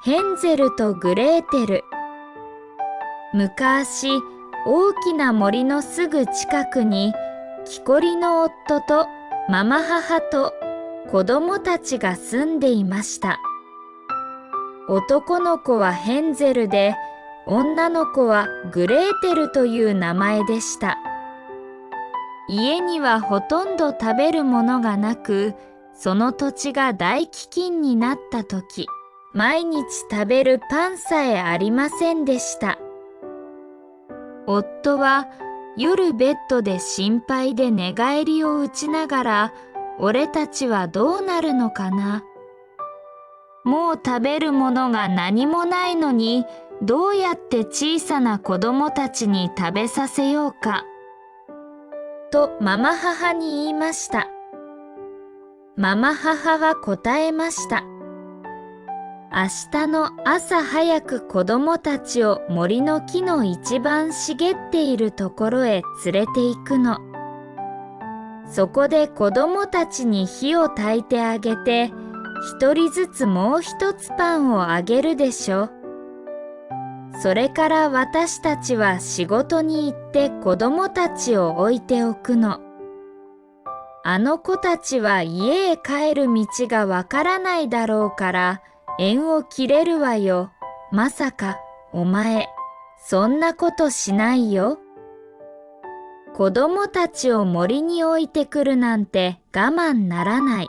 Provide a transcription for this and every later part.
ヘンゼルとグレーテル。昔、大きな森のすぐ近くに、木こりの夫とママ母と子供たちが住んでいました。男の子はヘンゼルで、女の子はグレーテルという名前でした。家にはほとんど食べるものがなく、その土地が大飢饉になった時、毎日食べるパンさえありませんでした。夫は夜ベッドで心配で寝返りを打ちながら、俺たちはどうなるのかな。もう食べるものが何もないのに、どうやって小さな子供たちに食べさせようか。とママ母に言いました。ママ母は答えました。明日の朝早く子供たちを森の木の一番茂っているところへ連れて行くの。そこで子供たちに火を焚いてあげて、一人ずつもう一つパンをあげるでしょ。それから私たちは仕事に行って子供たちを置いておくの。あの子たちは家へ帰る道がわからないだろうから、縁を切れるわよ。まさか、お前、そんなことしないよ。子供たちを森に置いてくるなんて我慢ならない。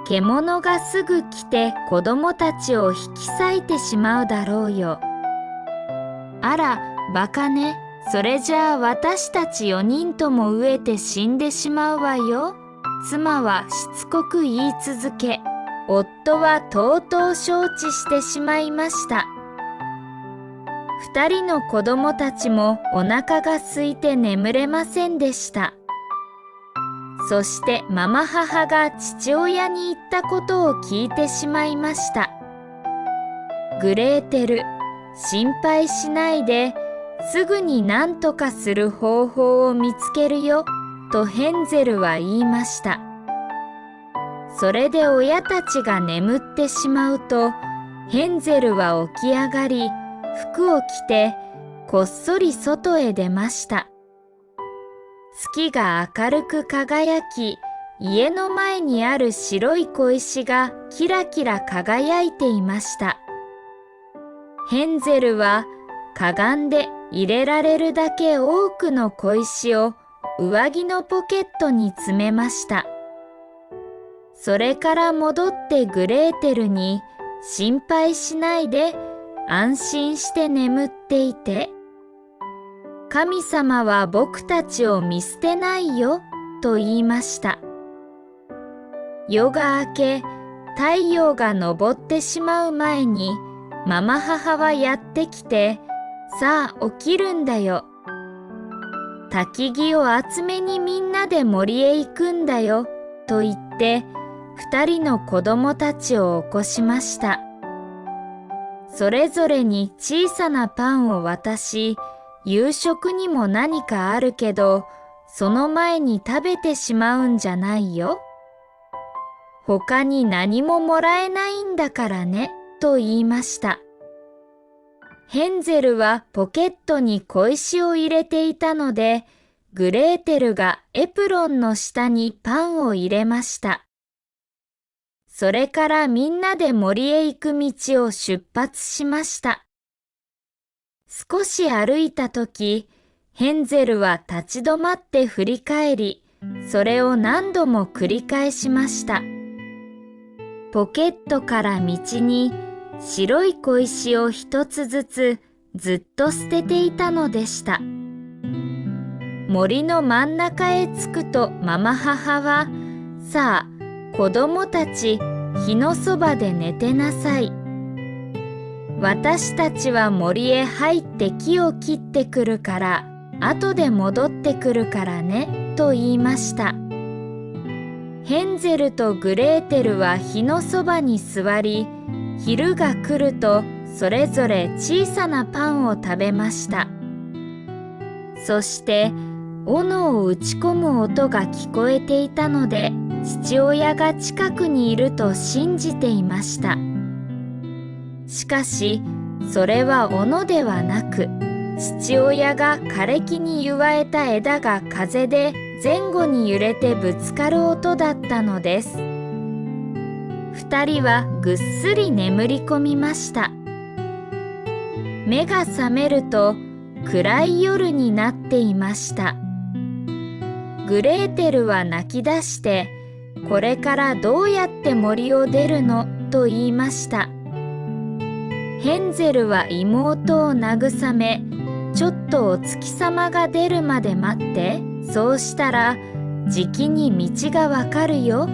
獣がすぐ来て子供たちを引き裂いてしまうだろうよ。あら、バカね。それじゃあ私たち4人とも飢えて死んでしまうわよ。妻はしつこく言い続け、夫はとうとう承知してしまいました。2人の子供たちもお腹が空いて眠れませんでした。そしてママ母が父親に言ったことを聞いてしまいました。グレーテル、心配しないで、すぐに何とかする方法を見つけるよ、とヘンゼルは言いました。それで親たちが眠ってしまうと、ヘンゼルは起き上がり、服を着て、こっそり外へ出ました。月が明るく輝き、家の前にある白い小石がキラキラ輝いていました。ヘンゼルはかがんで入れられるだけ多くの小石を上着のポケットに詰めました。それから戻ってグレーテルに、心配しないで、安心して眠っていて。神様は僕たちを見捨てないよ、と言いました。夜が明け、太陽が昇ってしまう前に、ママ母はやってきて、さあ起きるんだよ。焚き木を集めにみんなで森へ行くんだよ、と言って、2人の子供たちを起こしました。それぞれに小さなパンを渡し、夕食にも何かあるけど、その前に食べてしまうんじゃないよ。他に何ももらえないんだからね、と言いました。ヘンゼルはポケットに小石を入れていたので、グレーテルがエプロンの下にパンを入れました。それからみんなで森へ行く道を出発しました。少し歩いたとき、ヘンゼルは立ち止まって振り返り、それを何度も繰り返しました。ポケットから道に白い小石を一つずつずっと捨てていたのでした。森の真ん中へ着くとママ母は、さあ、子供たち、火のそばで寝てなさい。私たちは森へ入って木を切ってくるから、後で戻ってくるからね、と言いました。ヘンゼルとグレーテルは火のそばに座り、昼が来るとそれぞれ小さなパンを食べました。そして、斧を打ち込む音が聞こえていたので、父親が近くにいると信じていました。しかしそれは斧ではなく、父親が枯れ木に結わえた枝が風で前後に揺れてぶつかる音だったのです。二人はぐっすり眠り込みました。目が覚めると暗い夜になっていました。グレーテルは泣き出して、これからどうやって森を出るのと言いました。ヘンゼルは妹を慰め、ちょっとお月様が出るまで待って、そうしたらじきに道がわかるよ、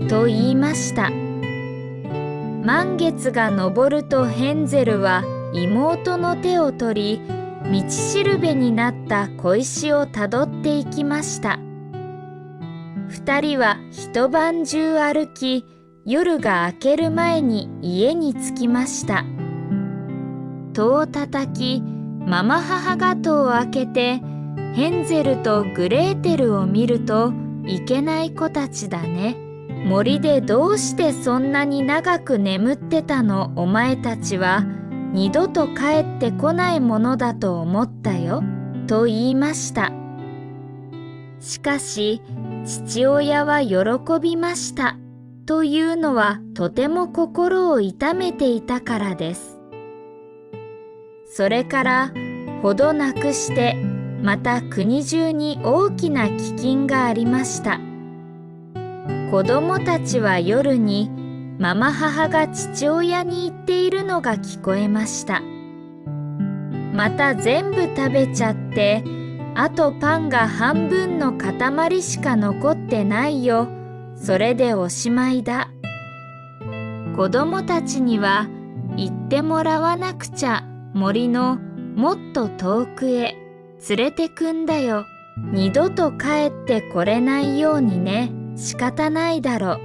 と言いました。満月が昇るとヘンゼルは妹の手を取り、道しるべになった小石をたどっていきました。二人は一晩中歩き、夜が明ける前に家に着きました。戸を叩き、ママ母が戸を開けて、ヘンゼルとグレーテルを見ると、いけない子たちだね。森でどうしてそんなに長く眠ってたの、お前たちは。二度と帰ってこないものだと思ったよ、と言いました。しかし、父親は喜びました。というのはとても心を痛めていたからです。それからほどなくしてまた国中に大きな飢饉がありました。子供たちは夜にママ母が父親に言っているのが聞こえました。また全部食べちゃって、あとパンが半分の塊しか残ってないよ。それでおしまいだ。子供たちには言ってもらわなくちゃ、森のもっと遠くへ連れてくんだよ。二度と帰ってこれないようにね。仕方ないだろ。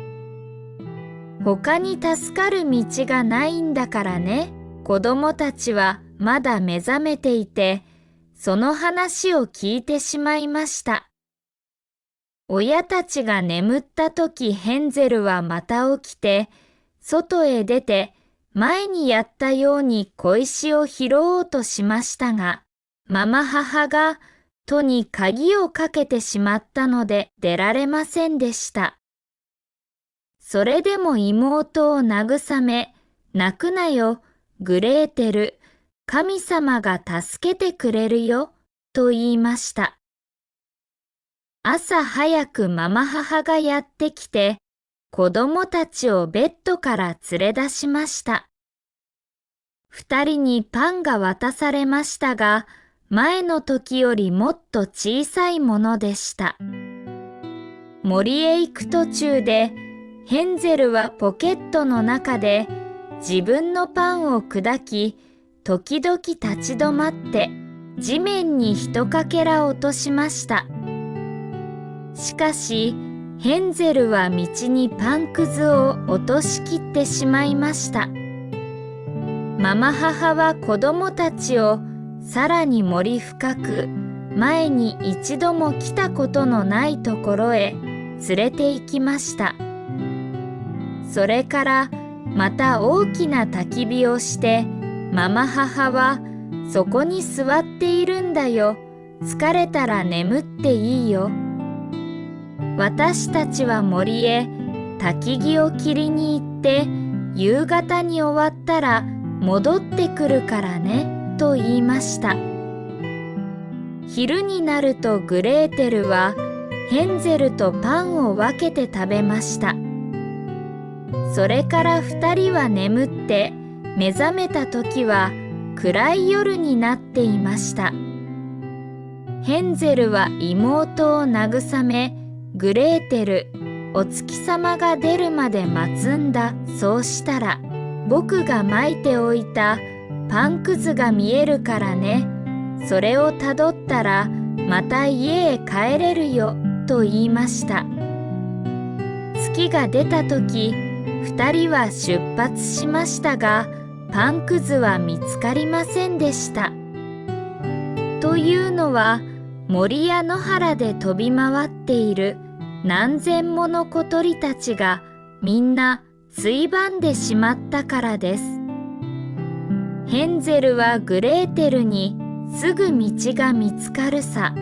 他に助かる道がないんだからね。子供たちはまだ目覚めていて、その話を聞いてしまいました。親たちが眠ったとき、ヘンゼルはまた起きて、外へ出て前にやったように小石を拾おうとしましたが、ママ母が戸に鍵をかけてしまったので出られませんでした。それでも妹を慰め、泣くなよ、グレーテル、神様が助けてくれるよ、と言いました。朝早くママ母がやってきて、子供たちをベッドから連れ出しました。二人にパンが渡されましたが、前の時よりもっと小さいものでした。森へ行く途中で、ヘンゼルはポケットの中で自分のパンを砕き、時々立ち止まって地面に一かけら落としました。しかし、ヘンゼルは道にパンくずを落としきってしまいました。ママ母は子供たちをさらに森深く、前に一度も来たことのないところへ連れて行きました。それからまた大きな焚き火をして、ママ母はそこに座っているんだよ。疲れたら眠っていいよ。私たちは森へ焚き木を切りに行って、夕方に終わったら戻ってくるからね、と言いました。昼になるとグレーテルはヘンゼルとパンを分けて食べました。それから二人は眠って目覚めた時は暗い夜になっていました。ヘンゼルは妹を慰め、グレーテル、お月様が出るまで待つんだ。そうしたら僕がまいておいたパンくずが見えるからね。それをたどったらまた家へ帰れるよ、と言いました。月が出た時、二人は出発しましたが、パンくずは見つかりませんでした。というのは、森や野原で飛び回っている何千もの小鳥たちがみんなついばんでしまったからです。ヘンゼルはグレーテルにすぐ道が見つかるさ。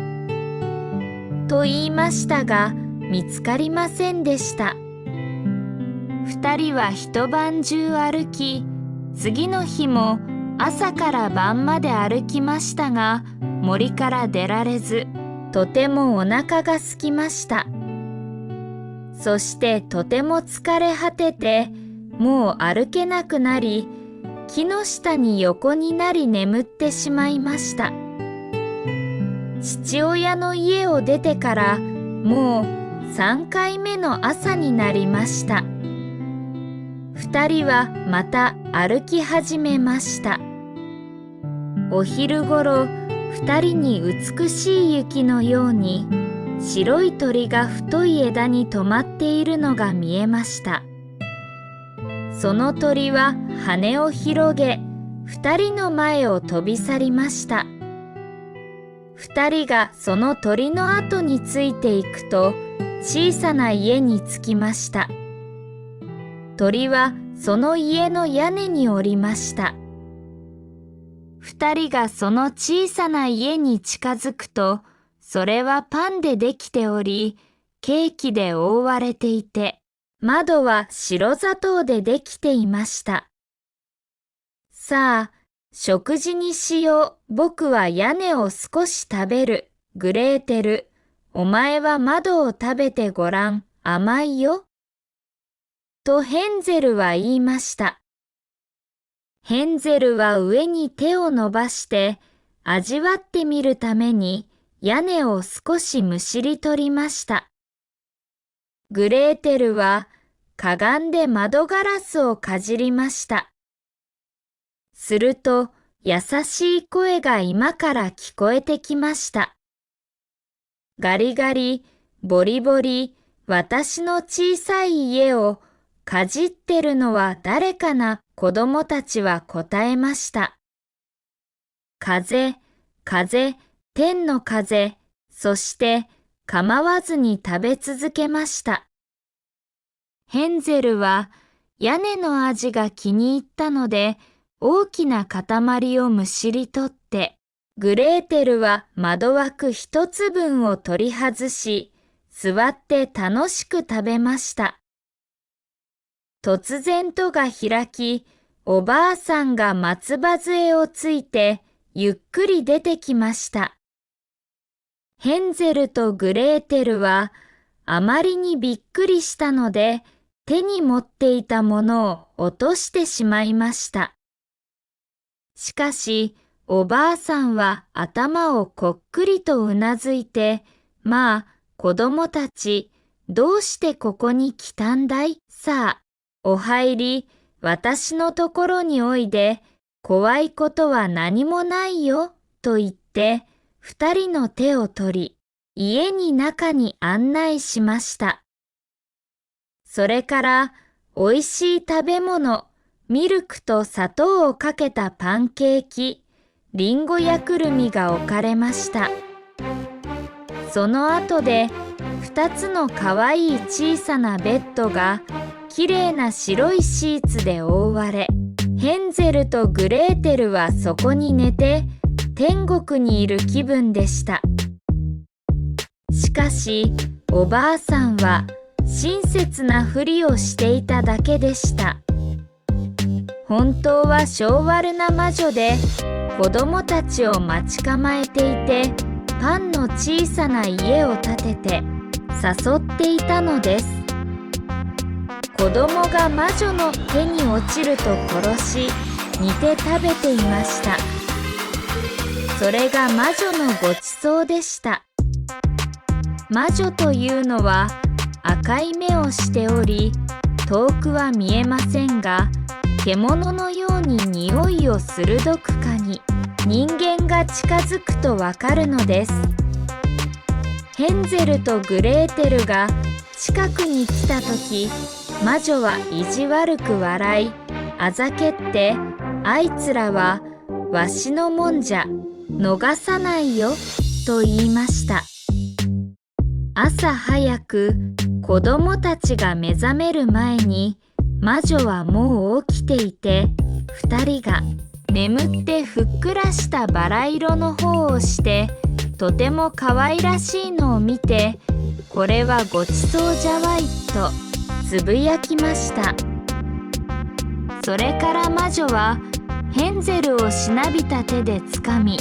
と言いましたが、見つかりませんでした。二人は一晩中歩き、次の日も朝から晩まで歩きましたが、森から出られず、とてもお腹が空きました。そしてとても疲れ果てて、もう歩けなくなり、木の下に横になり眠ってしまいました。父親の家を出てからもう3回目の朝になりました。二人はまた歩き始めました。お昼ごろ、二人に美しい雪のように白い鳥が太い枝に止まっているのが見えました。その鳥は羽を広げ、二人の前を飛び去りました。二人がその鳥の後についていくと、小さな家に着きました。鳥はその家の屋根におりました。二人がその小さな家に近づくと、それはパンでできており、ケーキで覆われていて、窓は白砂糖でできていました。さあ、食事にしよう。僕は屋根を少し食べる。グレーテル、お前は窓を食べてごらん。甘いよ。とヘンゼルは言いました。ヘンゼルは上に手を伸ばして味わってみるために屋根を少しむしり取りました。グレーテルはかがんで窓ガラスをかじりました。すると優しい声が居間から聞こえてきました。ガリガリ、ボリボリ、私の小さい家をかじってるのは誰かな。子供たちは答えました。風、風、天の風、そして構わずに食べ続けました。ヘンゼルは屋根の味が気に入ったので、大きな塊をむしり取って、グレーテルは窓枠一つ分を取り外し、座って楽しく食べました。突然戸が開き、おばあさんが松葉杖をついてゆっくり出てきました。ヘンゼルとグレーテルはあまりにびっくりしたので、手に持っていたものを落としてしまいました。しかし、おばあさんは頭をこっくりとうなずいて、まあ、子供たち、どうしてここに来たんだい？さあ、お入り、私のところにおいで、怖いことは何もないよ、と言って、二人の手を取り、家に中に案内しました。それから、おいしい食べ物、ミルクと砂糖をかけたパンケーキ、リンゴやくるみが置かれました。その後で、二つのかわいい小さなベッドが、きれいな白いシーツで覆われ、ヘンゼルとグレーテルはそこに寝て、天国にいる気分でした。しかし、おばあさんは親切なふりをしていただけでした。本当は性悪な魔女で、子供たちを待ち構えていて、パンの小さな家を建てて誘っていたのです。子供が魔女の手に落ちると殺し、煮て食べていました。それが魔女のごちそうでした。魔女というのは赤い目をしており、遠くは見えませんが、獣のように匂いを鋭く嗅ぎ、人間が近づくとわかるのです。ヘンゼルとグレーテルが近くに来たとき、魔女は意地悪く笑い、あざけって、あいつらはわしのもんじゃ、逃さないよ、と言いました。朝早く、子供たちが目覚める前に、魔女はもう起きていて、二人が眠ってふっくらしたバラ色の方をして、とてもかわいらしいのを見て、これはごちそうじゃわいとつぶやきました。それから魔女はヘンゼルをしなびた手でつかみ、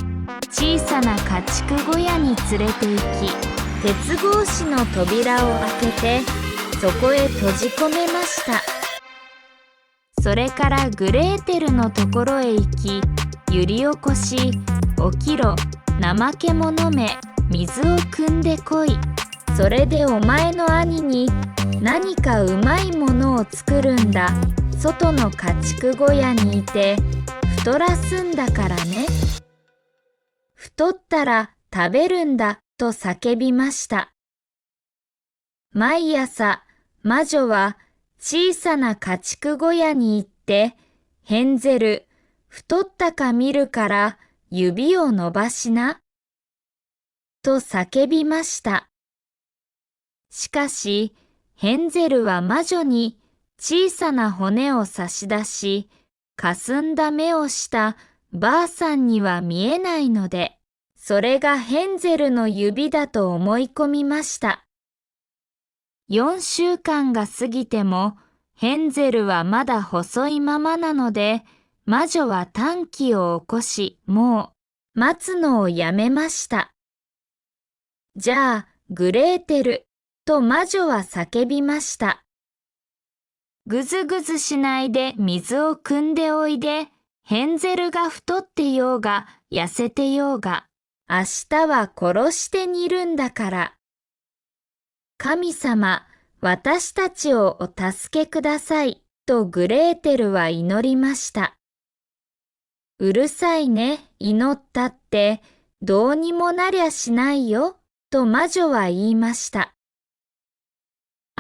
小さな家畜小屋に連れて行き、鉄格子の扉を開けてそこへ閉じ込めました。それからグレーテルのところへ行き、揺り起こし、起きろ、怠け者め、水を汲んでこい。それでお前の兄に何かうまいものを作るんだ。外の家畜小屋にいて太らすんだからね。太ったら食べるんだと叫びました。毎朝魔女は小さな家畜小屋に行って、ヘンゼル、太ったか見るから指を伸ばしな、と叫びました。しかし、ヘンゼルは魔女に小さな骨を差し出し、かすんだ目をしたばあさんには見えないので、それがヘンゼルの指だと思い込みました。4週間が過ぎても、ヘンゼルはまだ細いままなので、魔女は短気を起こし、もう待つのをやめました。じゃあ、グレーテル、と魔女は叫びました。ぐずぐずしないで水を汲んでおいで、ヘンゼルが太ってようが痩せてようが、明日は殺して煮るんだから。神様、私たちをお助けください、とグレーテルは祈りました。うるさいね、祈ったって、どうにもなりゃしないよ、と魔女は言いました。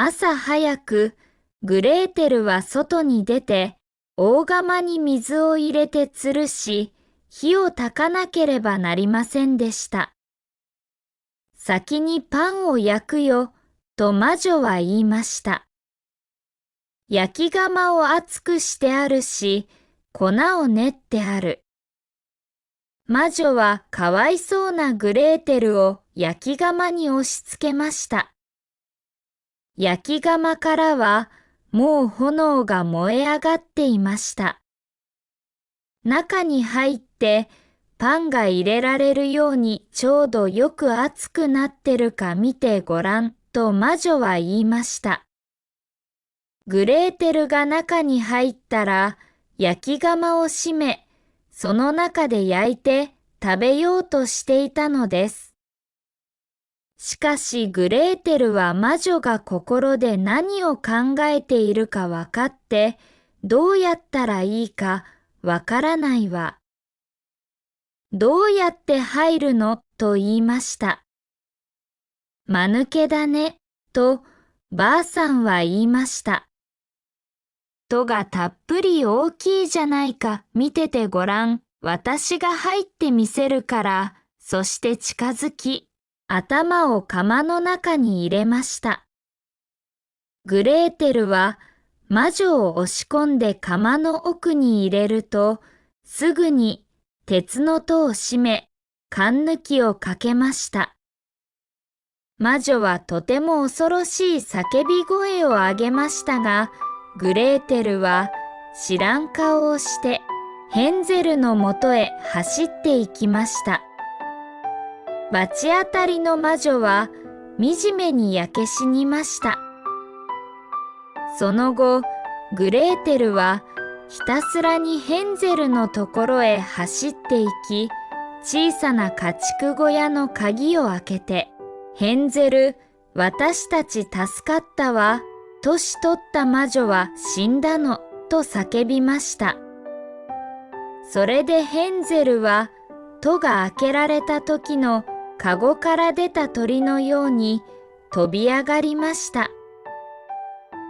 朝早く、グレーテルは外に出て、大釜に水を入れて吊るし、火を焚かなければなりませんでした。先にパンを焼くよ、と魔女は言いました。焼き釜を熱くしてあるし、粉を練ってある。魔女はかわいそうなグレーテルを焼き釜に押し付けました。焼き釜からはもう炎が燃え上がっていました。中に入ってパンが入れられるようにちょうどよく熱くなってるか見てごらんと魔女は言いました。グレーテルが中に入ったら焼き釜を閉め、その中で焼いて食べようとしていたのです。しかしグレーテルは魔女が心で何を考えているかわかって、どうやったらいいかわからないわ。どうやって入るのと言いました。間抜けだね、とばあさんは言いました。戸がたっぷり大きいじゃないか、見ててごらん。私が入ってみせるから、そして近づき、頭を釜の中に入れました。グレーテルは魔女を押し込んで釜の奥に入れると、すぐに鉄の戸を閉め、缶抜きをかけました。魔女はとても恐ろしい叫び声を上げましたが、グレーテルは知らん顔をしてヘンゼルのもとへ走っていきました。罰当たりの魔女は惨めに焼け死にました。その後、グレーテルはひたすらにヘンゼルのところへ走っていき、小さな家畜小屋の鍵を開けて、ヘンゼル、私たち助かったわ。年取った魔女は死んだの、と叫びました。それでヘンゼルは、戸が開けられた時のかごから出た鳥のように飛び上がりました。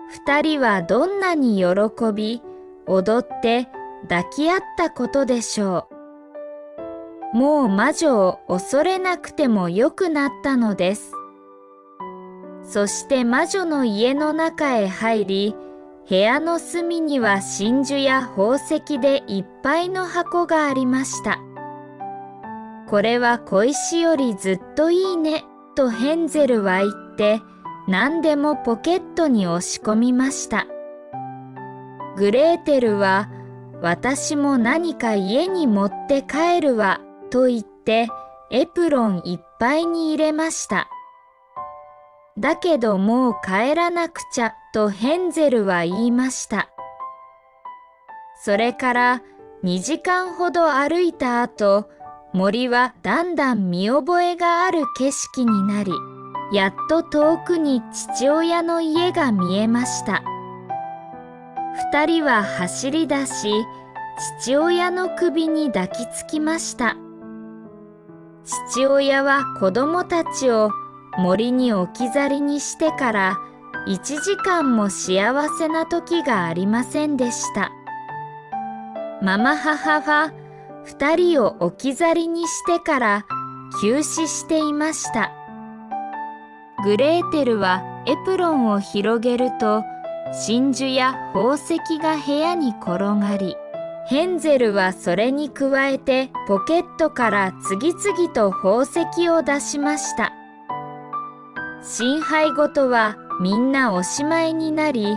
二人はどんなに喜び、踊って抱き合ったことでしょう。もう魔女を恐れなくてもよくなったのです。そして魔女の家の中へ入り、部屋の隅には真珠や宝石でいっぱいの箱がありました。これは小石よりずっといいね、とヘンゼルは言って、何でもポケットに押し込みました。グレーテルは、私も何か家に持って帰るわ、と言って、エプロンいっぱいに入れました。だけどもう帰らなくちゃ、とヘンゼルは言いました。それから2時間ほど歩いた後、森はだんだん見覚えがある景色になり、やっと遠くに父親の家が見えました。2人は走り出し、父親の首に抱きつきました。父親は子供たちを森に置き去りにしてから1時間も幸せな時がありませんでした。ママ母は2人を置き去りにしてから急死していました。グレーテルはエプロンを広げると真珠や宝石が部屋に転がり、ヘンゼルはそれに加えてポケットから次々と宝石を出しました。親杯ごとはみんなおしまいになり、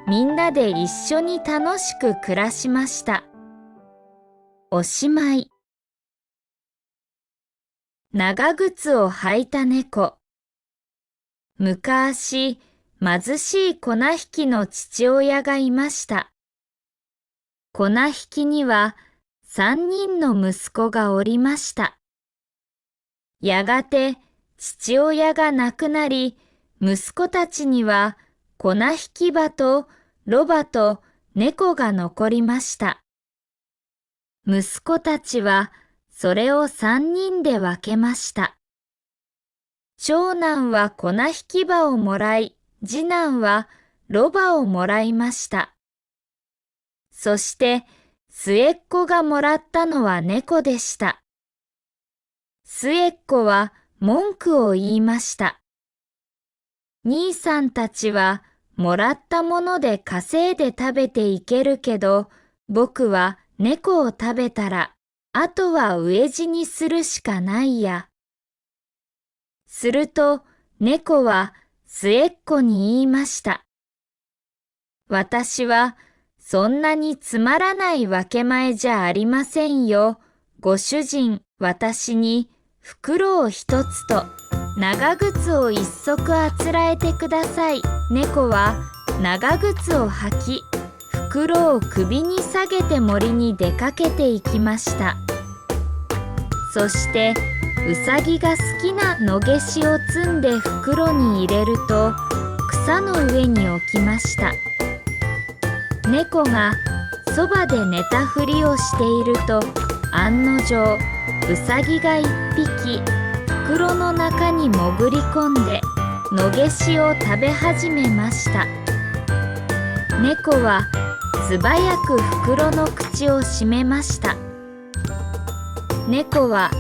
みんなで一緒に楽しく暮らしました。おしまい。長靴を履いた猫。昔、貧しい粉引きの父親がいました。粉引きには3人の息子がおりました。やがて父親が亡くなり、息子たちには粉引き場とロバと猫が残りました。息子たちはそれを3人で分けました。長男は粉引き場をもらい、次男はロバをもらいました。そして末っ子がもらったのは猫でした。末っ子は文句を言いました。兄さんたちはもらったもので稼いで食べていけるけど、僕は猫を食べたら、あとは飢え死にするしかないや。すると猫は末っ子に言いました。私はそんなにつまらない分け前じゃありませんよ。ご主人、私に袋を一つと長靴を一足あつらえてください。猫は長靴を履き、袋を首に下げて森に出かけていきました。そしてうさぎが好きな野毛しを摘んで袋に入れると草の上に置きました。猫がそばで寝たふりをしていると案の定うさぎが一匹袋の中に潜り込んで野毛しを食べ始めました。猫は素早く袋の口を閉めました。猫は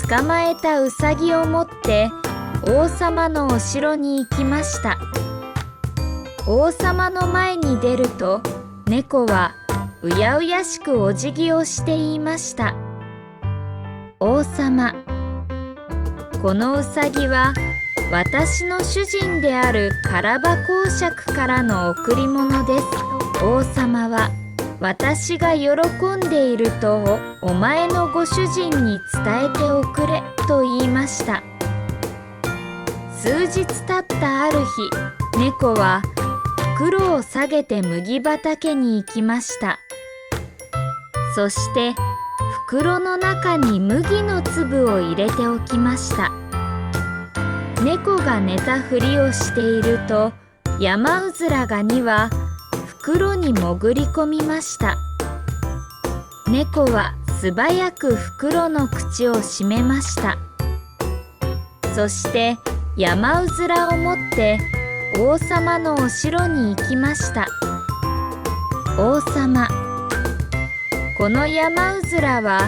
捕まえたうさぎを持って王様のお城に行きました。王様の前に出ると猫はうやうやしくお辞儀をして言いました。王様、このうさぎは私の主人であるカラバ公爵からの贈り物です。王様は私が喜んでいるとお前のご主人に伝えておくれと言いました。数日経ったある日、猫は袋を下げて麦畑に行きました。そして袋の中に麦の粒を入れておきました。猫が寝たふりをしているとヤマウズラが2羽袋に潜り込みました。猫は素早く袋の口を閉めました。そしてヤマウズラを持って王様のお城に行きました。王様、このヤマウズラは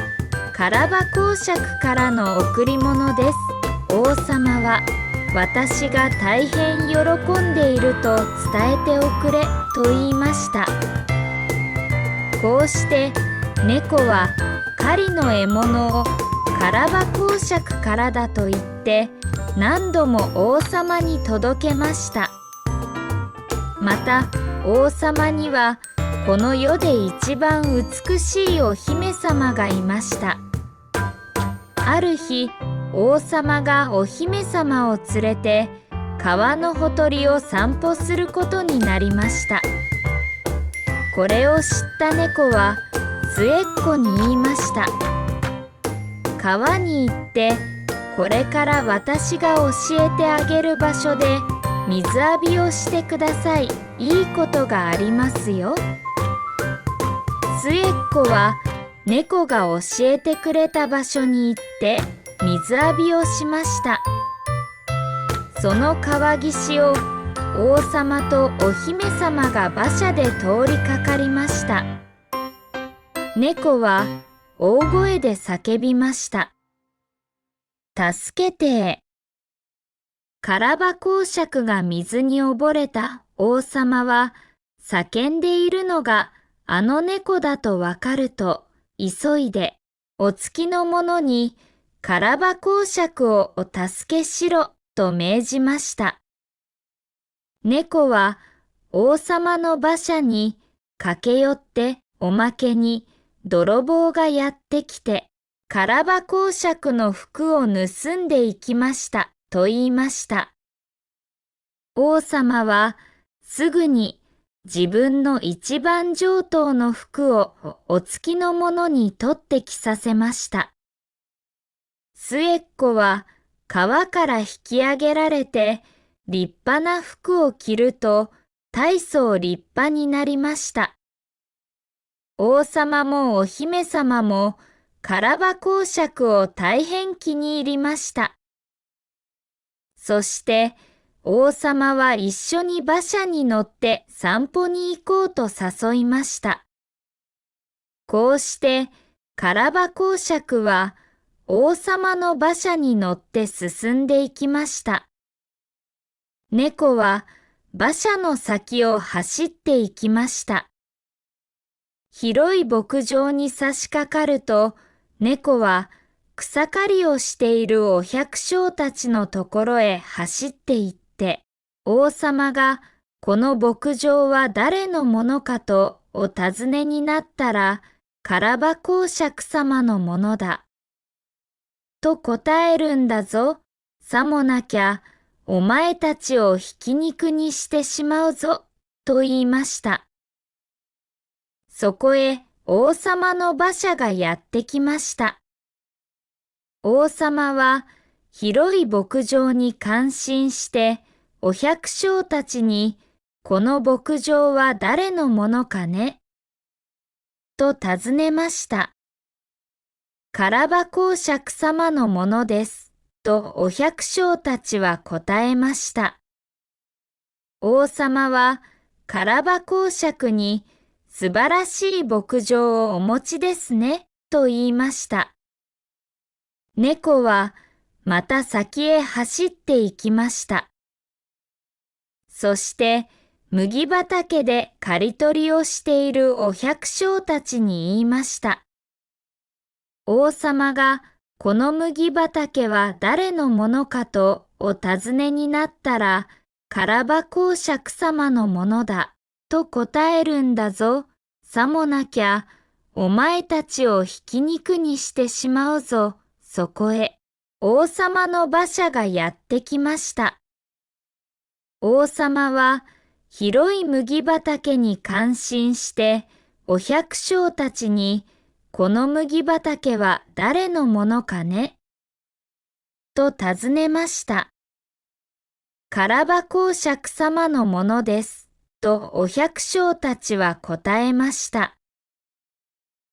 カラバ公爵からの贈り物です。王様は私が大変喜んでいると伝えておくれと言いました。こうして猫は狩りの獲物をカラバ公爵からだと言って何度も王様に届けました。また王様にはこの世で一番美しいお姫様がいました。ある日、王様がお姫様を連れて川のほとりを散歩することになりました。これを知った猫は末っ子に言いました。川に行ってこれから私が教えてあげる場所で水浴びをしてください。いいことがありますよ。末っ子は猫が教えてくれた場所に行って水浴びをしました。その川岸を王様とお姫様が馬車で通りかかりました。猫は大声で叫びました。助けて。カラバ公爵が水に溺れた王様は叫んでいるのがあの猫だとわかると急いでお付きの者にカラバ公爵をお助けしろと命じました。猫は王様の馬車に駆け寄っておまけに泥棒がやってきてカラバ公爵の服を盗んでいきましたと言いました。王様はすぐに自分の一番上等の服をお付きの者に取って着させました。末っ子は川から引き上げられて立派な服を着ると大層立派になりました。王様もお姫様もカラバ公爵を大変気に入りました。そして王様は一緒に馬車に乗って散歩に行こうと誘いました。こうしてカラバ公爵は王様の馬車に乗って進んでいきました。猫は馬車の先を走っていきました。広い牧場に差し掛かると、猫は草刈りをしているお百姓たちのところへ走って行って、王様がこの牧場は誰のものかとお尋ねになったら、カラバ公爵様のものだ。と答えるんだぞ。さもなきゃ、お前たちをひき肉にしてしまうぞ。と言いました。そこへ王様の馬車がやってきました。王様は広い牧場に感心して、お百姓たちに、この牧場は誰のものかねと尋ねました。カラバ公爵様のものです。とお百姓たちは答えました。王様はカラバ公爵に、素晴らしい牧場をお持ちですね、と言いました。猫はまた先へ走って行きました。そして麦畑で刈り取りをしているお百姓たちに言いました。王様がこの麦畑は誰のものかとお尋ねになったら、カラバ公爵様のものだ。と答えるんだぞ。さもなきゃ、お前たちをひき肉にしてしまうぞ。そこへ、王様の馬車がやってきました。王様は、広い麦畑に感心して、お百姓たちに、この麦畑は誰のものかねと尋ねました。カラバ公爵様のものです。とお百姓たちは答えました。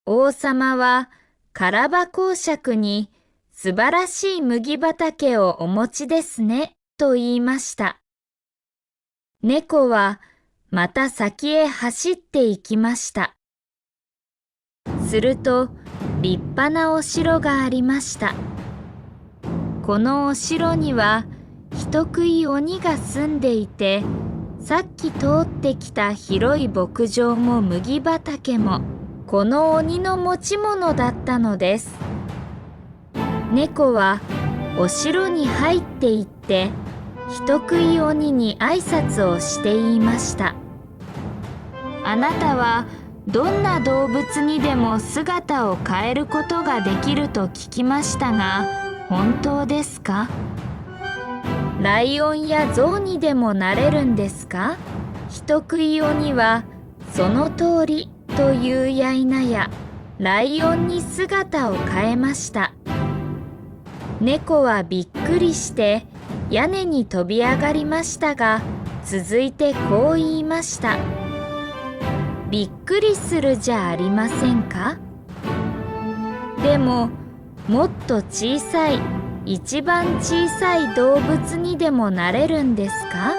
王様はカラバ公爵に素晴らしい麦畑をお持ちですねと言いました。猫はまた先へ走って行きました。すると立派なお城がありました。このお城には人食い鬼が住んでいて、さっき通ってきた広い牧場も麦畑も、この鬼の持ち物だったのです。猫はお城に入っていって、人食い鬼に挨拶をして言いました。あなたはどんな動物にでも姿を変えることができると聞きましたが、本当ですか？ライオンやゾウにでもなれるんですか？人食い鬼はその通りというやいなや、ライオンに姿を変えました。猫はびっくりして屋根に飛び上がりましたが、続いてこう言いました。びっくりするじゃありませんか？でも、もっと小さい、一番小さい動物にでもなれるんですか？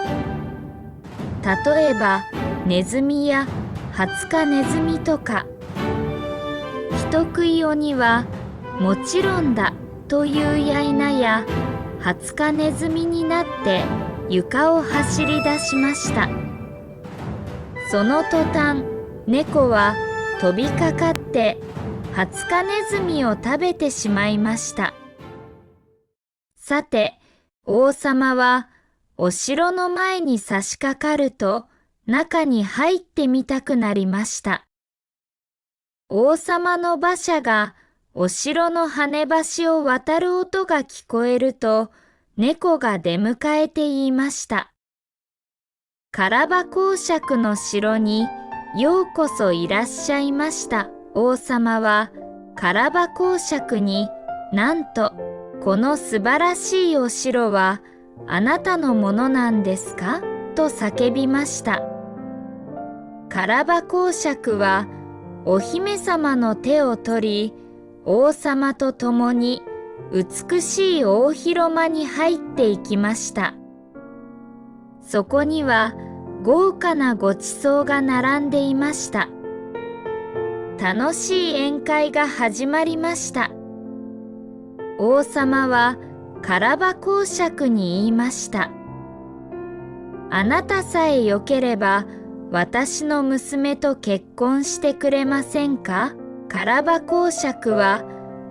例えば、ネズミやハツカネズミとか。人食い鬼は、もちろんだというやいなや、ハツカネズミになって床を走り出しました。その途端、猫は飛びかかってハツカネズミを食べてしまいました。さて、王様はお城の前に差し掛かると中に入ってみたくなりました。王様の馬車がお城の跳ね橋を渡る音が聞こえると、猫が出迎えて言いました。カラバ公爵の城にようこそいらっしゃいました。王様はカラバ公爵に、なんとこの素晴らしいお城はあなたのものなんですかと叫びました。カラバ公爵はお姫様の手を取り、王様と共に美しい大広間に入っていきました。そこには豪華なごちそうが並んでいました。楽しい宴会が始まりました。王様はカラバ公爵に言いました。あなたさえよければ私の娘と結婚してくれませんか？カラバ公爵は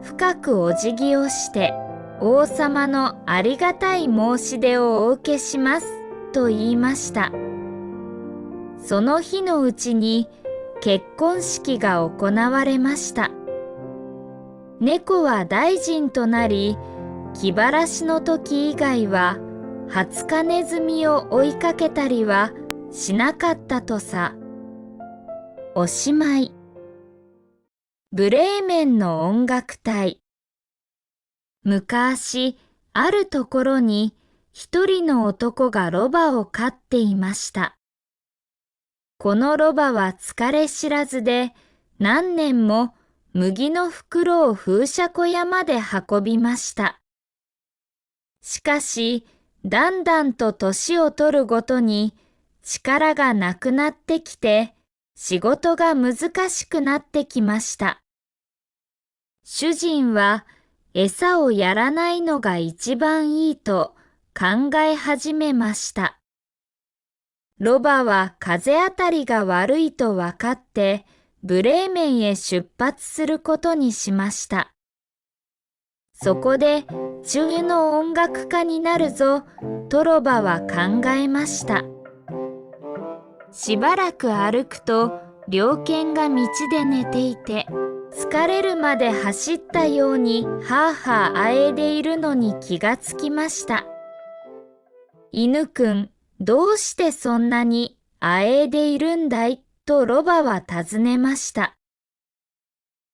深くお辞儀をして、王様のありがたい申し出をお受けしますと言いました。その日のうちに結婚式が行われました。猫は大臣となり、気晴らしの時以外はハツカネズミを追いかけたりはしなかったとさ。おしまい。ブレーメンの音楽隊。昔、あるところに一人の男がロバを飼っていました。このロバは疲れ知らずで、何年も麦の袋を風車小屋まで運びました。しかし、だんだんと年を取るごとに力がなくなってきて、仕事が難しくなってきました。主人は餌をやらないのが一番いいと考え始めました。ロバは風当たりが悪いと分かって、ブレーメンへ出発することにしました。そこで、中の音楽家になるぞ、とロバは考えました。しばらく歩くと、猟犬が道で寝ていて、疲れるまで走ったようにはあはああえいでいるのに気がつきました。犬くん、どうしてそんなにあえいでいるんだいとロバは尋ねました。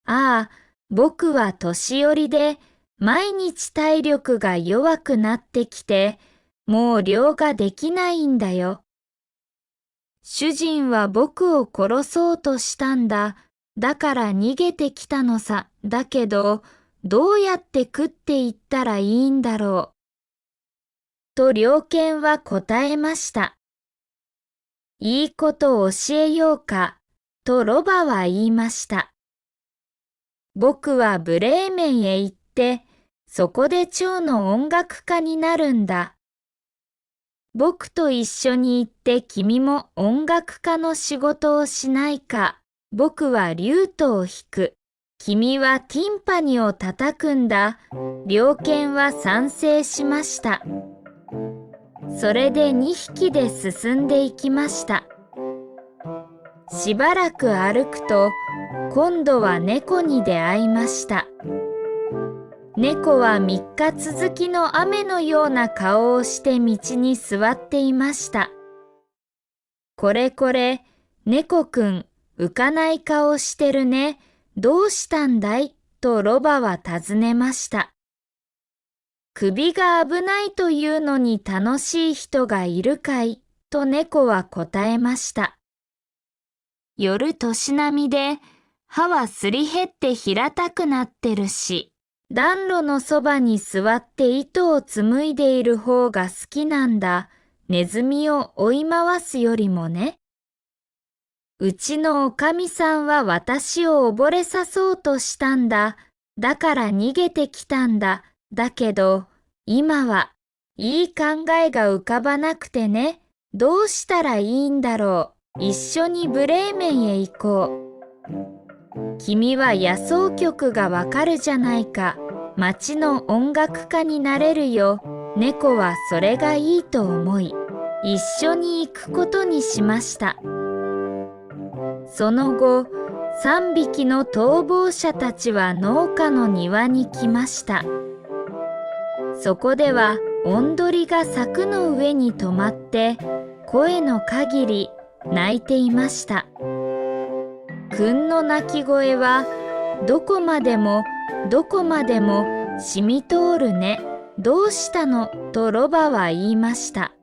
ああ、僕は年寄りで毎日体力が弱くなってきて、もう猟ができないんだよ。主人は僕を殺そうとしたんだ。だから逃げてきたのさ。だけど、どうやって食っていったらいいんだろう。と猟犬は答えました。いいことを教えようか、とロバは言いました。僕はブレーメンへ行って、そこで蝶の音楽家になるんだ。僕と一緒に行って君も音楽家の仕事をしないか。僕はリュートを弾く。君はティンパニを叩くんだ。猟犬は賛成しました。それで2匹で進んでいきました。しばらく歩くと、今度は猫に出会いました。猫は3日続きの雨のような顔をして道に座っていました。これこれ、猫くん、浮かない顔してるね。どうしたんだいとロバは尋ねました。首が危ないというのに楽しい人がいるかいと猫は答えました。夜年波で歯はすり減って平たくなってるし、暖炉のそばに座って糸を紡いでいる方が好きなんだ。ネズミを追い回すよりもね。うちのおかみさんは私を溺れさそうとしたんだ。だから逃げてきたんだ。だけど、今はいい考えが浮かばなくてね。どうしたらいいんだろう。一緒にブレーメンへ行こう。君は野草曲がわかるじゃないか。町の音楽家になれるよ。猫はそれがいいと思い、一緒に行くことにしました。その後、3匹の逃亡者たちは農家の庭に来ました。そこでは、オンドリが柵の上に止まって、声の限り泣いていました。糞の鳴き声は、どこまでもどこまでも染み通るね。どうしたのとロバは言いました。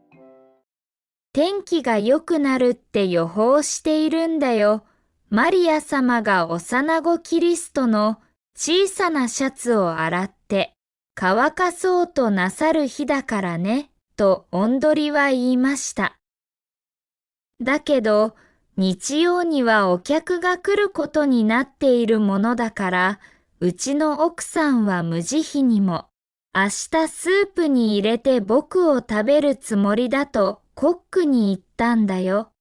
天気が良くなるって予報しているんだよ。マリア様が幼子キリストの小さなシャツを洗って乾かそうとなさる日だからね、とオンドリは言いました。だけど、日曜にはお客が来ることになっているものだから、うちの奥さんは無慈悲にも、明日スープに入れて僕を食べるつもりだとコックに言ったんだよ。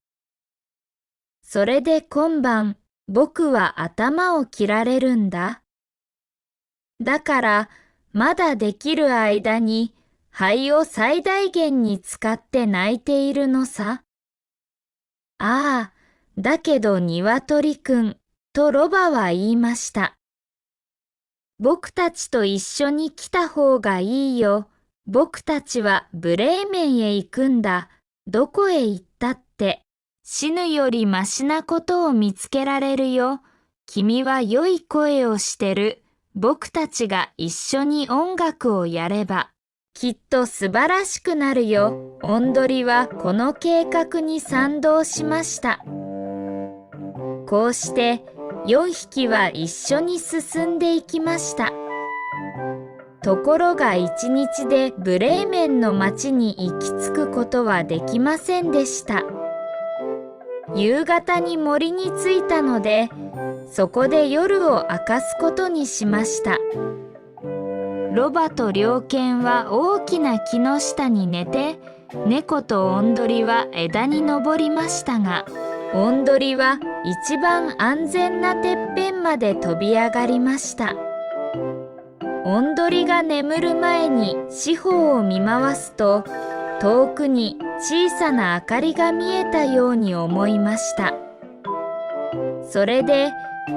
それで今晩、僕は頭を切られるんだ。だから、まだできる間に、灰を最大限に使って泣いているのさ。ああ、だけど鶏くん、とロバは言いました。僕たちと一緒に来た方がいいよ。僕たちはブレーメンへ行くんだ。どこへ行ったって、死ぬよりましなことを見つけられるよ。君は良い声をしてる。僕たちが一緒に音楽をやれば、きっと素晴らしくなるよ。オンドリはこの計画に賛同しました。こうして4匹は一緒に進んでいきました。ところが1日でブレーメンの町に行き着くことはできませんでした。夕方に森に着いたので、そこで夜を明かすことにしました。ロバと猟犬は大きな木の下に寝て、猫とオンドリは枝に登りましたが、オンドリは一番安全なてっぺんまで飛び上がりました。オンドリが眠る前に四方を見回すと、遠くに小さな明かりが見えたように思いました。それで、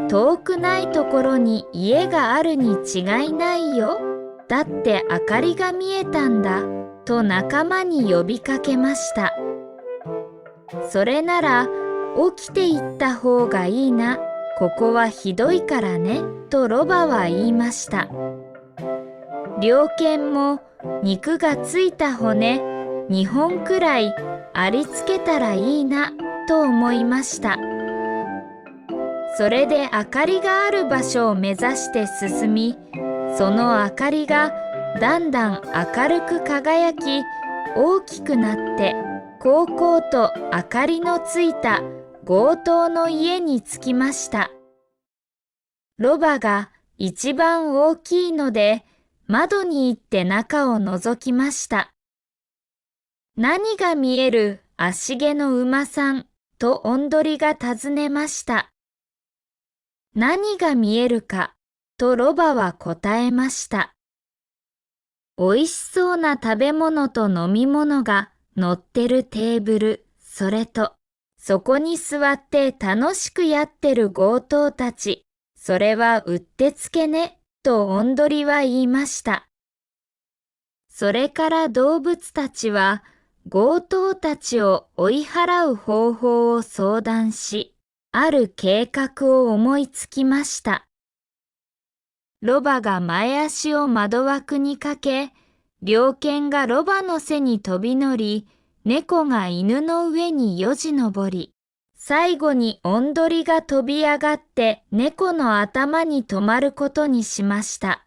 遠くないところに家があるに違いないよ。だって明かりが見えたんだ。と仲間に呼びかけました。それなら、起きていった方がいいな。ここはひどいからね。とロバは言いました。猟犬も肉がついた骨2本くらいありつけたらいいなと思いました。それで明かりがある場所を目指して進み、その明かりがだんだん明るく輝き、大きくなって、こうこうと明かりのついた強盗の家に着きました。ロバが一番大きいので、窓に行って中を覗きました。何が見える足毛の馬さんとおんどりが尋ねました。何が見えるかとロバは答えました。おいしそうな食べ物と飲み物が乗ってるテーブル、それと、そこに座って楽しくやってる強盗たち、それはうってつけね、とおんどりは言いました。それから動物たちは、強盗たちを追い払う方法を相談し、ある計画を思いつきました。ロバが前足を窓枠にかけ、猟犬がロバの背に飛び乗り、猫が犬の上によじ登り、最後におんどりが飛び上がって猫の頭に止まることにしました。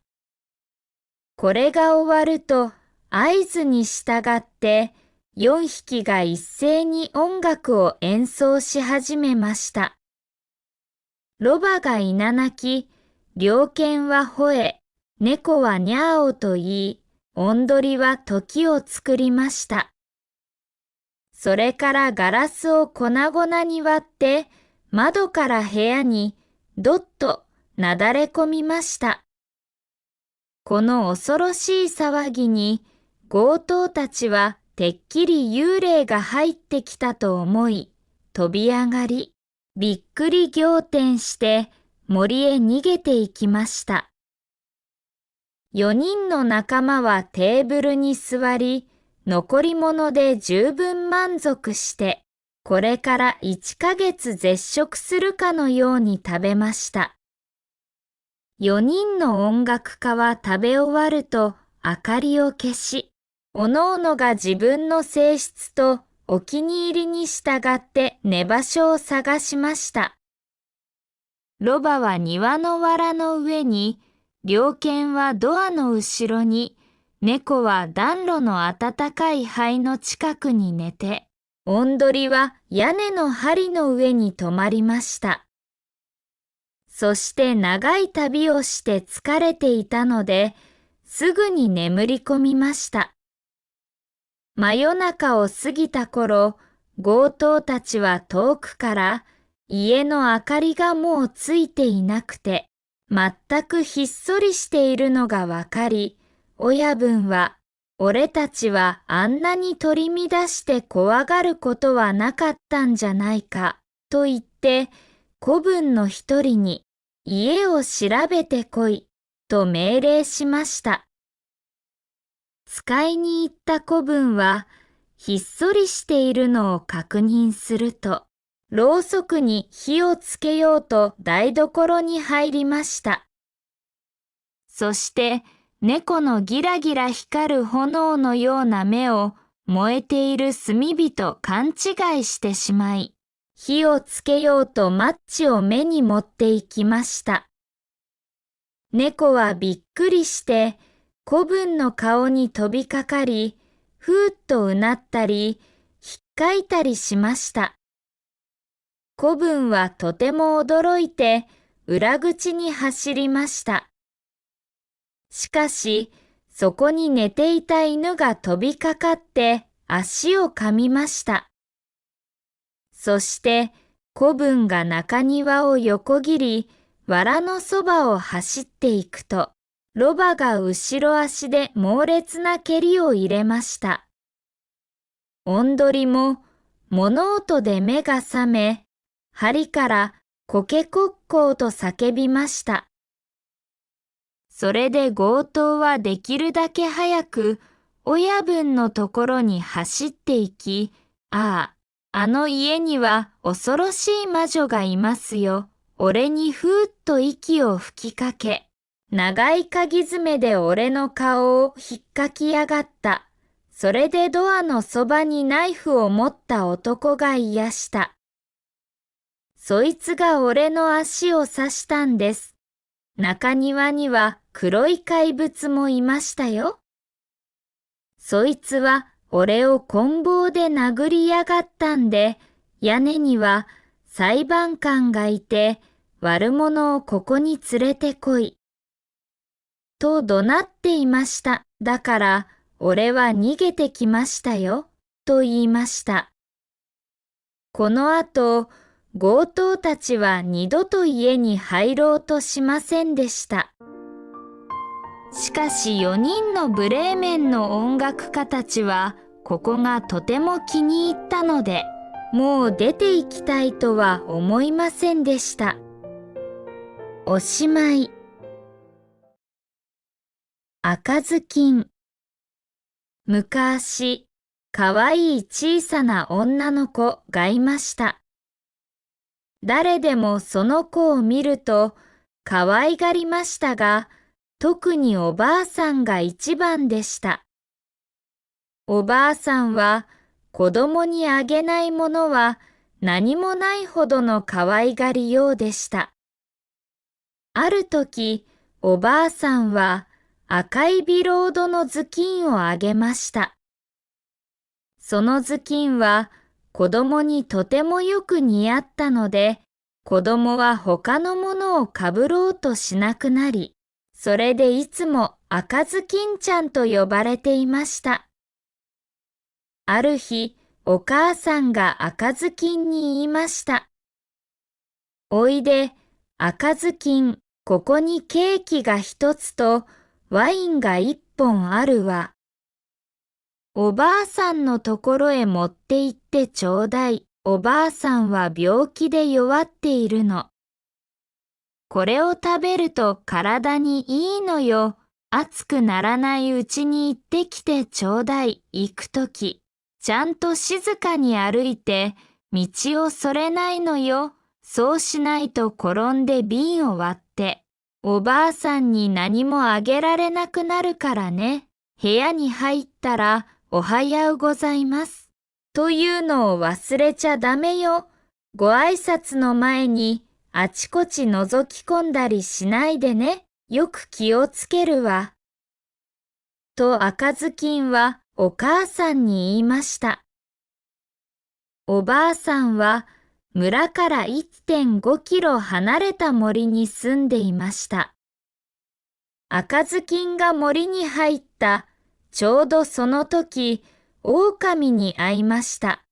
これが終わると合図に従って4匹が一斉に音楽を演奏し始めました。ロバがいななき、猟犬は吠え、猫はにゃーおと言い、おんどりは時を作りました。それからガラスを粉々に割って、窓から部屋にどっとなだれ込みました。この恐ろしい騒ぎに、強盗たちはてっきり幽霊が入ってきたと思い、飛び上がり、びっくり仰天して森へ逃げていきました。4人の仲間はテーブルに座り、残り物で十分満足して、これから1ヶ月絶食するかのように食べました。4人の音楽家は食べ終わると明かりを消し、おのおのが自分の性質とお気に入りに従って寝場所を探しました。ロバは庭の藁の上に、猟犬はドアの後ろに、猫は暖炉の暖かい灰の近くに寝て、おんどりは屋根の梁の上に止まりました。そして長い旅をして疲れていたので、すぐに眠り込みました。真夜中を過ぎた頃、強盗たちは遠くから家の明かりがもうついていなくて、全くひっそりしているのがわかり、親分は、俺たちはあんなに取り乱して怖がることはなかったんじゃないか、と言って、子分の一人に、家を調べてこい、と命令しました。使いに行った子分は、ひっそりしているのを確認すると、ろうそくに火をつけようと台所に入りました。そして猫のギラギラ光る炎のような目を燃えている炭火と勘違いしてしまい、火をつけようとマッチを目に持っていきました。猫はびっくりして子分の顔に飛びかかり、ふーっとうなったり、ひっかいたりしました。子分はとても驚いて裏口に走りました。しかし、そこに寝ていた犬が飛びかかって足を噛みました。そして、子分が中庭を横切り、藁のそばを走っていくと、ロバが後ろ足で猛烈な蹴りを入れました。おんどりも物音で目が覚め、針からコケコッコーと叫びました。それで強盗はできるだけ早く親分のところに走っていき、あの家には恐ろしい魔女がいますよ。俺にふーっと息を吹きかけ、長い鍵爪で俺の顔をひっかきやがった。それでドアのそばにナイフを持った男が言いやした。そいつが俺の足を刺したんです。中庭には黒い怪物もいましたよ。そいつは俺を棍棒で殴りやがったんで、屋根には裁判官がいて、悪者をここに連れてこい。と怒鳴っていました。だから、俺は逃げてきましたよ。と言いました。この後、強盗たちは二度と家に入ろうとしませんでした。しかし4人のブレーメンの音楽家たちは、ここがとても気に入ったので、もう出て行きたいとは思いませんでした。おしまい。赤ずきん。昔、かわいい小さな女の子がいました。誰でもその子を見るとかわいがりましたが、特におばあさんが一番でした。おばあさんは子供にあげないものは何もないほどのかわいがりようでした。ある時、おばあさんは赤いビロードの頭巾をあげました。その頭巾は子供にとてもよく似合ったので、子供は他のものをかぶろうとしなくなり、それでいつも赤ずきんちゃんと呼ばれていました。ある日、お母さんが赤ずきんに言いました。おいで、赤ずきん、ここにケーキが一つとワインが一本あるわ。おばあさんのところへ持って行ってちょうだい。おばあさんは病気で弱っているの。これを食べると体にいいのよ。熱くならないうちに行ってきてちょうだい。行くとき、ちゃんと静かに歩いて、道をそれないのよ。そうしないと転んで瓶を割って、おばあさんに何もあげられなくなるからね。部屋に入ったら、おはようございます。というのを忘れちゃダメよ。ご挨拶の前にあちこち覗き込んだりしないでね。よく気をつけるわ。と赤ずきんはお母さんに言いました。おばあさんは村から 1.5 キロ離れた森に住んでいました。赤ずきんが森に入ったちょうどその時、狼に会いました。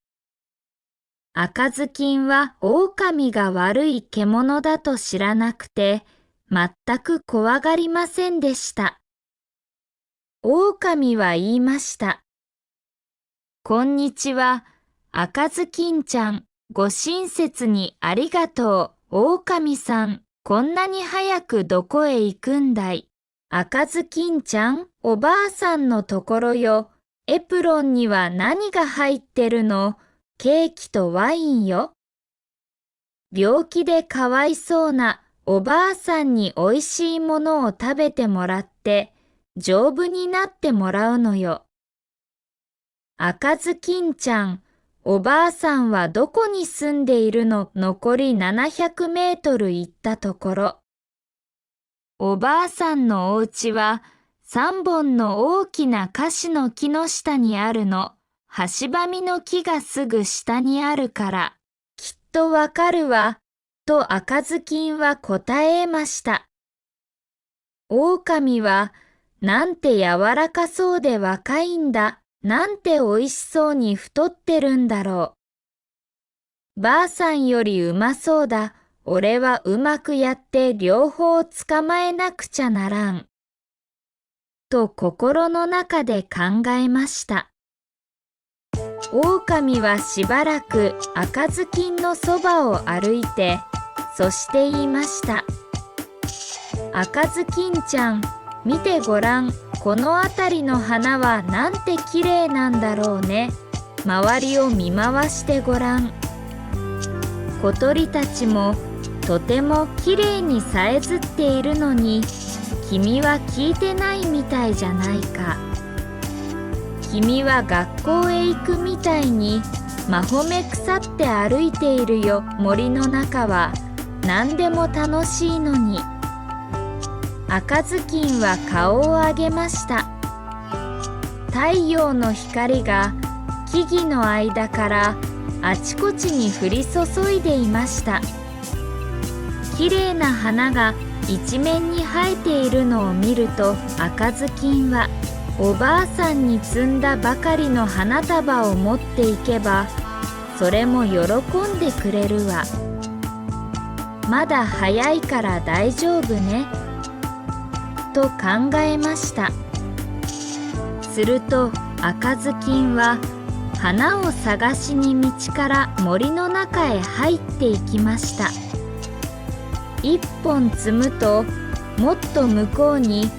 赤ずきんは狼が悪い獣だと知らなくて、全く怖がりませんでした。狼は言いました。こんにちは、赤ずきんちゃん、ご親切にありがとう、狼さん、こんなに早くどこへ行くんだい。赤ずきんちゃん、おばあさんのところよ。エプロンには何が入ってるの？ケーキとワインよ。病気でかわいそうなおばあさんにおいしいものを食べてもらって丈夫になってもらうのよ。赤ずきんちゃん、おばあさんはどこに住んでいるの？残り700メートル行ったところ。おばあさんのお家は3本の大きなカシの木の下にあるの。ハシバミの木がすぐ下にあるから、きっとわかるわ、と赤ずきんは答えました。狼は、なんて柔らかそうで若いんだ、なんておいしそうに太ってるんだろう。ばあさんよりうまそうだ、俺はうまくやって両方捕まえなくちゃならん。と心の中で考えました。狼はしばらく赤ずきんのそばを歩いて、そして言いました。赤ずきんちゃん、見てごらん、この辺りの花はなんてきれいなんだろうね。周りを見回してごらん。小鳥たちもとてもきれいにさえずっているのに、君は聞いてないみたいじゃないか。君は学校へ行くみたいにまほめ腐って歩いているよ。森の中は何でも楽しいのに。赤ずきんは顔を上げました。太陽の光が木々の間からあちこちに降り注いでいました。きれいな花が一面に生えているのを見ると赤ずきんはおばあさんに摘んだばかりの花束を持っていけば、それも喜んでくれるわ。まだ早いから大丈夫ね。と考えました。すると赤ずきんは花を探しに道から森の中へ入っていきました。一本摘むと、もっと向こうに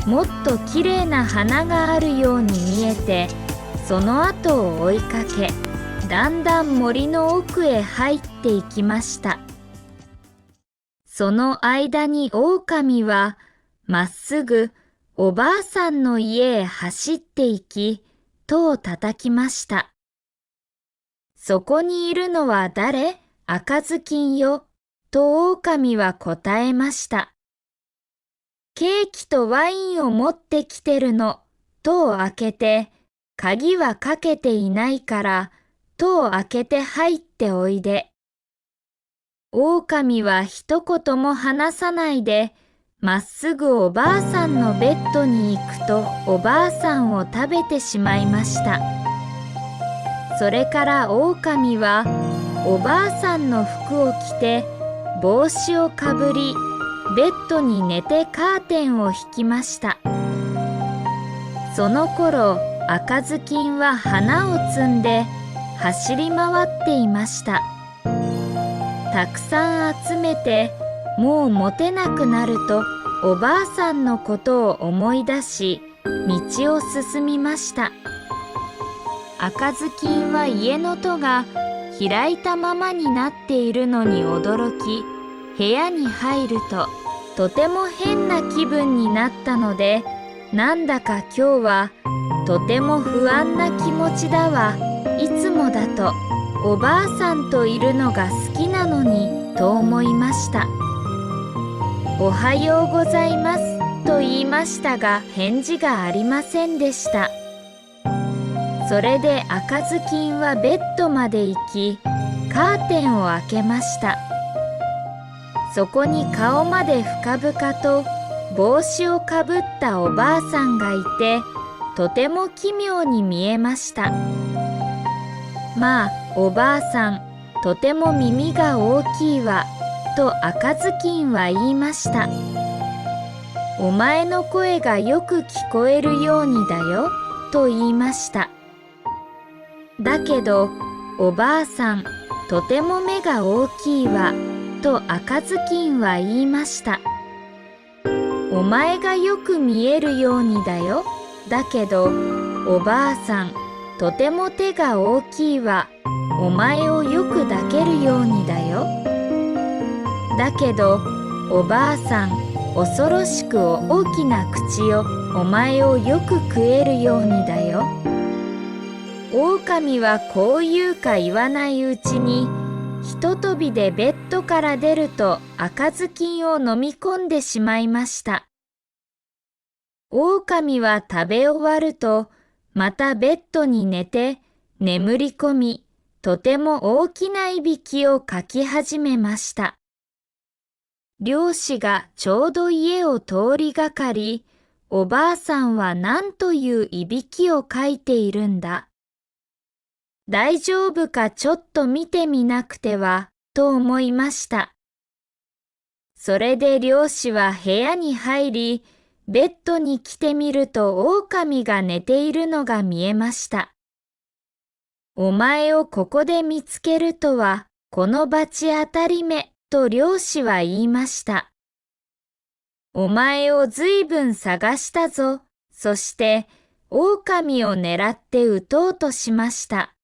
もっときれいな花があるように見えて、その後を追いかけ、だんだん森の奥へ入っていきました。その間に狼はまっすぐおばあさんの家へ走っていき、戸を叩きました。そこにいるのは誰？赤ずきんよ。と狼は答えました。ケーキとワインを持ってきてるの。戸を開けて、鍵はかけていないから、戸を開けて入っておいで。狼は一言も話さないで、まっすぐおばあさんのベッドに行くと、おばあさんを食べてしまいました。それから狼は、おばあさんの服を着て、帽子をかぶり、ベッドに寝てカーテンを引きました。その頃、赤ずきんは花を摘んで走り回っていました。たくさん集めて、もう持てなくなると、おばあさんのことを思い出し、道を進みました。赤ずきんは家の戸が開いたままになっているのに驚き、部屋に入るととても変な気分になったので、なんだか今日はとても不安な気持ちだわ。いつもだとおばあさんといるのが好きなのにと思いました。おはようございますと言いましたが、返事がありませんでした。それで赤ずきんはベッドまで行き、カーテンを開けました。そこに顔まで深々と帽子をかぶったおばあさんがいて、とても奇妙に見えました。まあ、おばあさん、とても耳が大きいわ、と赤ずきんは言いました。お前の声がよく聞こえるようにだよ、と言いました。だけど、おばあさん、とても目が大きいわ、と赤ずきんは言いました。お前がよく見えるようにだよ。だけど、おばあさん、とても手が大きいわ。お前をよく抱けるようにだよ。だけど、おばあさん、恐ろしく大きな口をお前をよく食えるようにだよ。狼はこう言うか言わないうちに、ひととびでベッドから出ると赤ずきんを飲み込んでしまいました。狼は食べ終わると、またベッドに寝て眠り込み、とても大きないびきをかき始めました。漁師がちょうど家を通りがかり、おばあさんは何といういびきをかいているんだ。大丈夫かちょっと見てみなくては、と思いました。それで漁師は部屋に入り、ベッドに来てみると狼が寝ているのが見えました。お前をここで見つけるとは、この罰当たりめ、と漁師は言いました。お前をずいぶん探したぞ。そして、狼を狙って撃とうとしました。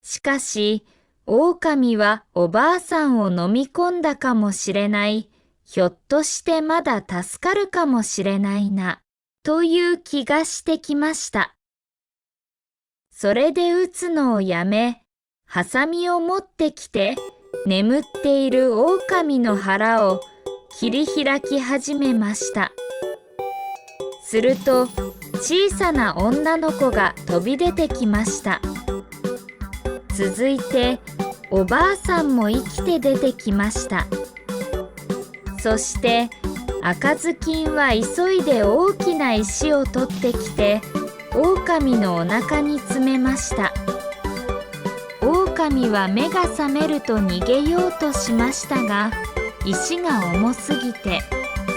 しかし、狼はおばあさんを飲み込んだかもしれない。ひょっとしてまだ助かるかもしれないな、という気がしてきました。それで撃つのをやめ、ハサミを持ってきて、眠っている狼の腹を切り開き始めました。すると、小さな女の子が飛び出てきました。続いて、おばあさんも生きて出てきました。そして赤ずきんは急いで大きな石を取ってきて、狼のお腹に詰めました。狼は目が覚めると逃げようとしましたが、石が重すぎて、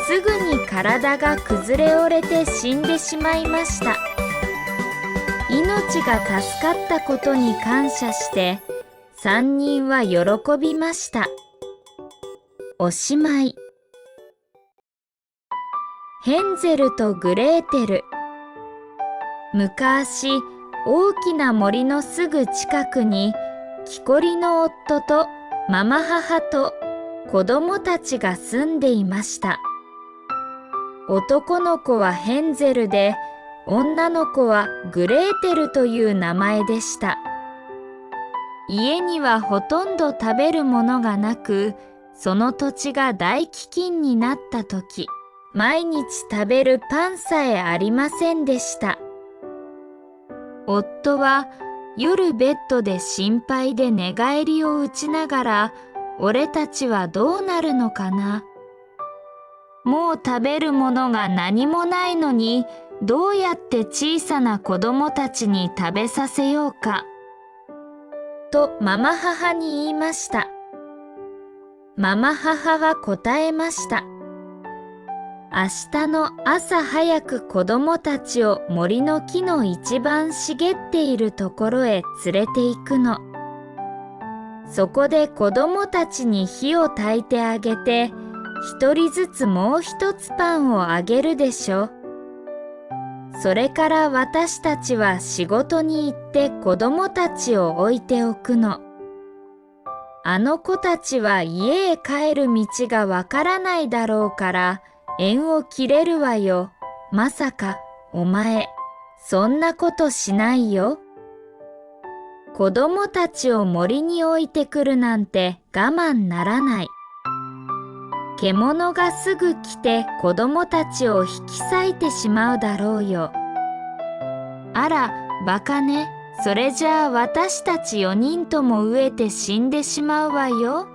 すぐに体が崩れ折れて死んでしまいました。命が助かったことに感謝して、3人は喜びました。おしまい。ヘンゼルとグレーテル。昔、大きな森のすぐ近くに、木こりの夫とママ母と子供たちが住んでいました。男の子はヘンゼルで、女の子はグレーテルという名前でした。家にはほとんど食べるものがなく、その土地が大飢饉になった時、毎日食べるパンさえありませんでした。夫は夜ベッドで心配で寝返りを打ちながら、俺たちはどうなるのかな。もう食べるものが何もないのに、どうやって小さな子供たちに食べさせようか。とママ母に言いました。ママ母は答えました。明日の朝早く子供たちを森の木の一番茂っているところへ連れて行くの。そこで子供たちに火を焚いてあげて、一人ずつもう一つパンをあげるでしょ。それから私たちは仕事に行って子供たちを置いておくの。あの子たちは家へ帰る道がわからないだろうから、縁を切れるわよ。まさか、お前、そんなことしないよ。子供たちを森に置いてくるなんて我慢ならない。獣がすぐ来て子供たちを引き裂いてしまうだろうよ。あら、バカね。それじゃあ私たち4人とも飢えて死んでしまうわよ。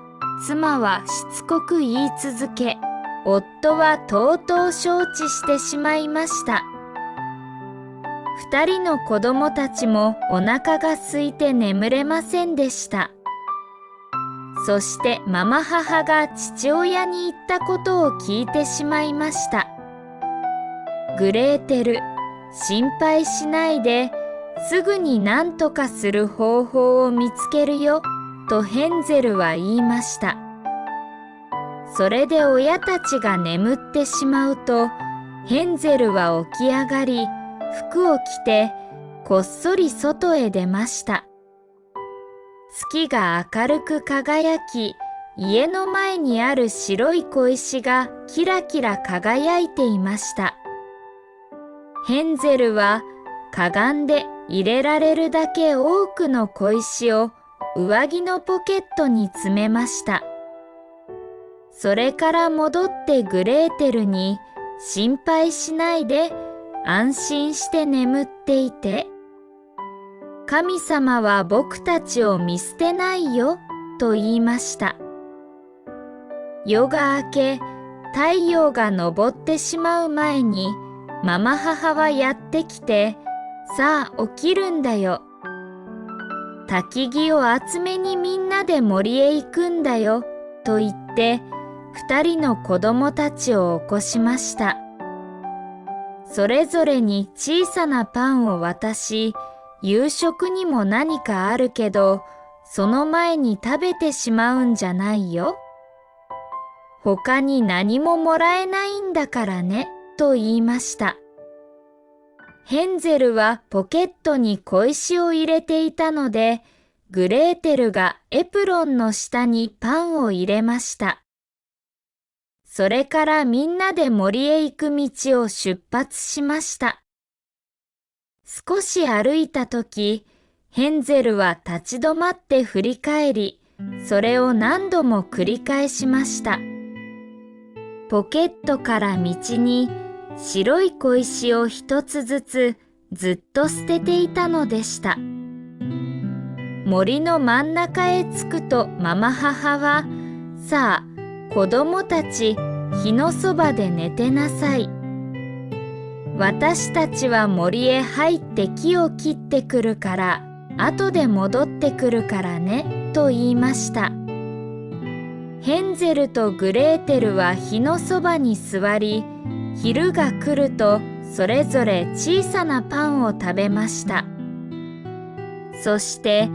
妻はしつこく言い続け、夫はとうとう承知してしまいました。2人の子供たちもお腹が空いて眠れませんでした。そしてママ母が父親に言ったことを聞いてしまいました。グレーテル、心配しないで、すぐに何とかする方法を見つけるよ、とヘンゼルは言いました。それで親たちが眠ってしまうと、ヘンゼルは起き上がり、服を着て、こっそり外へ出ました。月が明るく輝き、家の前にある白い小石がキラキラ輝いていました。ヘンゼルはかがんで入れられるだけ多くの小石を上着のポケットに詰めました。それから戻ってグレーテルに、心配しないで、安心して眠っていて。神様は僕たちを見捨てないよ、と言いました。夜が明け、太陽が昇ってしまう前に、ママ母はやってきて、さあ起きるんだよ。焚き木を集めにみんなで森へ行くんだよ、と言って、2人の子供たちを起こしました。それぞれに小さなパンを渡し、夕食にも何かあるけど、その前に食べてしまうんじゃないよ。他に何ももらえないんだからね、と言いました。ヘンゼルはポケットに小石を入れていたので、グレーテルがエプロンの下にパンを入れました。それからみんなで森へ行く道を出発しました。少し歩いたとき、ヘンゼルは立ち止まって振り返り、それを何度も繰り返しました。ポケットから道に白い小石を一つずつずっと捨てていたのでした。森の真ん中へ着くとママ母は、さあ、子供たち火のそばで寝てなさい。私たちは森へ入って木を切ってくるから、後で戻ってくるからね、と言いました。ヘンゼルとグレーテルは火のそばに座り、昼が来るとそれぞれ小さなパンを食べました。そして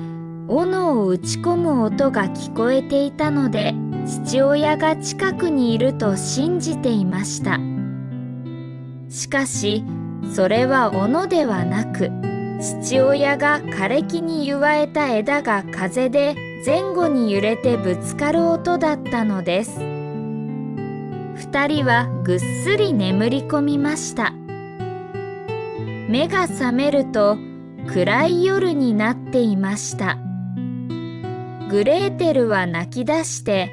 斧を打ち込む音が聞こえていたので、父親が近くにいると信じていました。しかしそれは斧ではなく、父親が枯れ木に結わえた枝が風で前後に揺れてぶつかる音だったのです。二人はぐっすり眠り込みました。目が覚めると暗い夜になっていました。グレーテルは泣き出して、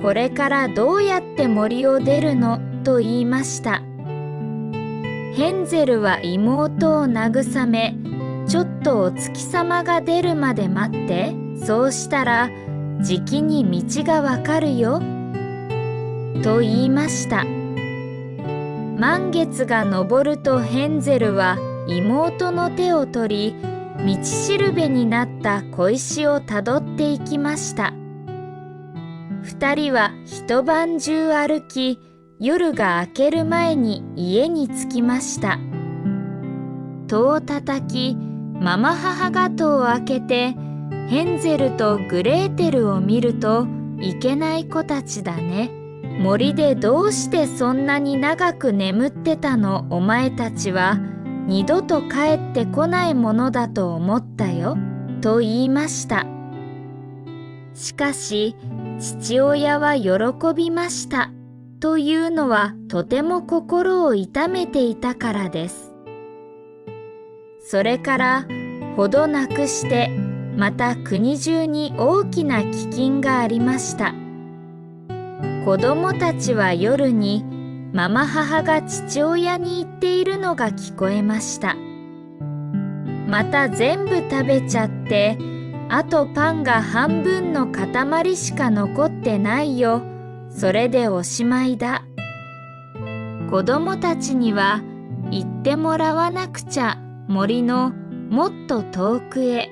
これからどうやって森を出るのと言いました。ヘンゼルは妹を慰め、ちょっとお月様が出るまで待って、そうしたらじきに道がわかるよ、と言いました。満月が昇るとヘンゼルは妹の手を取り、道しるべになった小石をたどっていきました。二人は一晩中歩き、夜が明ける前に家に着きました。戸を叩き、ママ母が戸を開けて、ヘンゼルとグレーテルを見ると、いけない子たちだね。森でどうしてそんなに長く眠ってたの、お前たちは。二度と帰ってこないものだと思ったよ、と言いました。しかし、父親は喜びました。というのはとても心を痛めていたからです。それからほどなくしてまた国中に大きな飢饉がありました。子供たちは夜にママ母が父親に言っているのが聞こえました。また全部食べちゃって、あとパンが半分の塊しか残ってないよ。それでおしまいだ。子供たちには言ってもらわなくちゃ、森のもっと遠くへ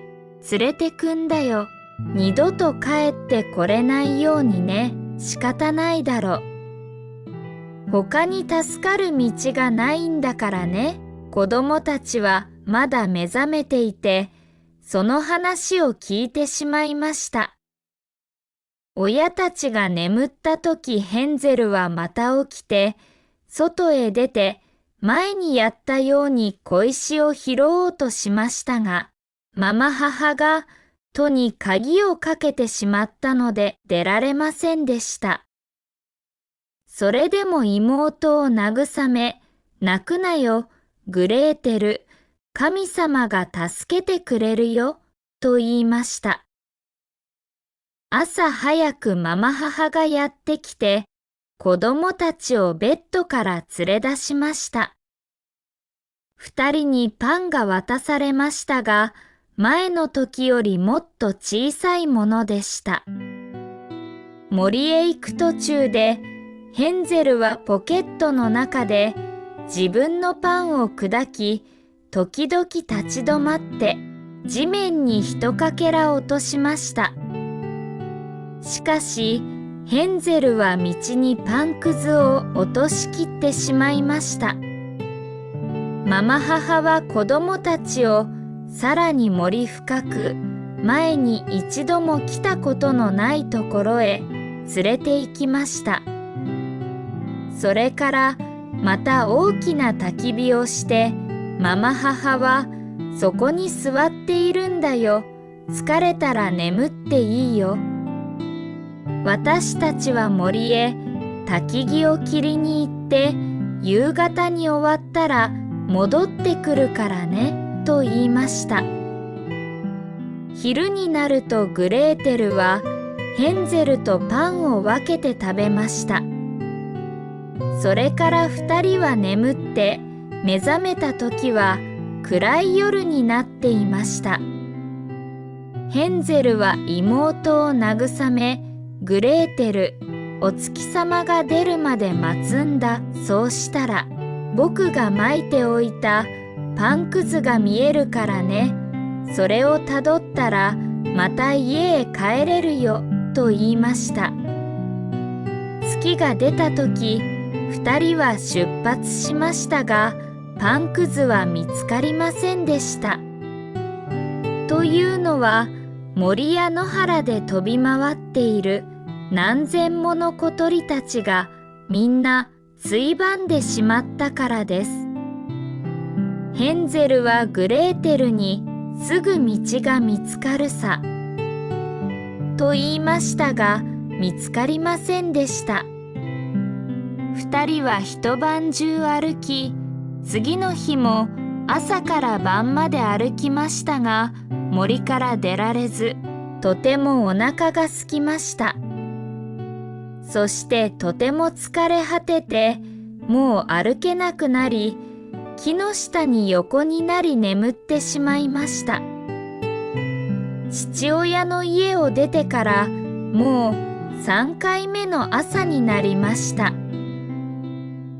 連れてくんだよ。二度と帰ってこれないようにね。仕方ないだろ。他に助かる道がないんだからね。子供たちはまだ目覚めていて、その話を聞いてしまいました。親たちが眠ったとき、ヘンゼルはまた起きて、外へ出て前にやったように小石を拾おうとしましたが、ママ母が戸に鍵をかけてしまったので出られませんでした。それでも妹を慰め、泣くなよ、グレーテル、神様が助けてくれるよ、と言いました。朝早くママ母がやってきて、子供たちをベッドから連れ出しました。二人にパンが渡されましたが、前の時よりもっと小さいものでした。森へ行く途中で、ヘンゼルはポケットの中で自分のパンを砕き、時々立ち止まって地面に一かけら落としました。しかし、ヘンゼルは道にパンくずを落としきってしまいました。ママ母は子供たちをさらに森深く、前に一度も来たことのないところへ連れて行きました。それからまた大きな焚き火をして、ママ母はそこに座っているんだよ。疲れたら眠っていいよ。私たちは森へ焚き木を切りに行って、夕方に終わったら戻ってくるからね、と言いました。昼になるとグレーテルはヘンゼルとパンを分けて食べました。それから二人は眠って目覚めた時は暗い夜になっていました。ヘンゼルは妹を慰め、グレーテル、お月様が出るまで待つんだ。そうしたら僕がまいておいたパンくずが見えるからね。それをたどったらまた家へ帰れるよと言いました。月が出た時、2人は出発しましたが、パンくずは見つかりませんでした。というのは、森や野原で飛び回っている何千もの小鳥たちがみんなついばんでしまったからです。ヘンゼルはグレーテルにすぐ道が見つかるさと言いましたが、見つかりませんでした。2人は一晩中歩き、次の日も朝から晩まで歩きましたが、森から出られず、とてもお腹が空きました。そしてとても疲れ果てて、もう歩けなくなり、木の下に横になり眠ってしまいました。父親の家を出てからもう3回目の朝になりました。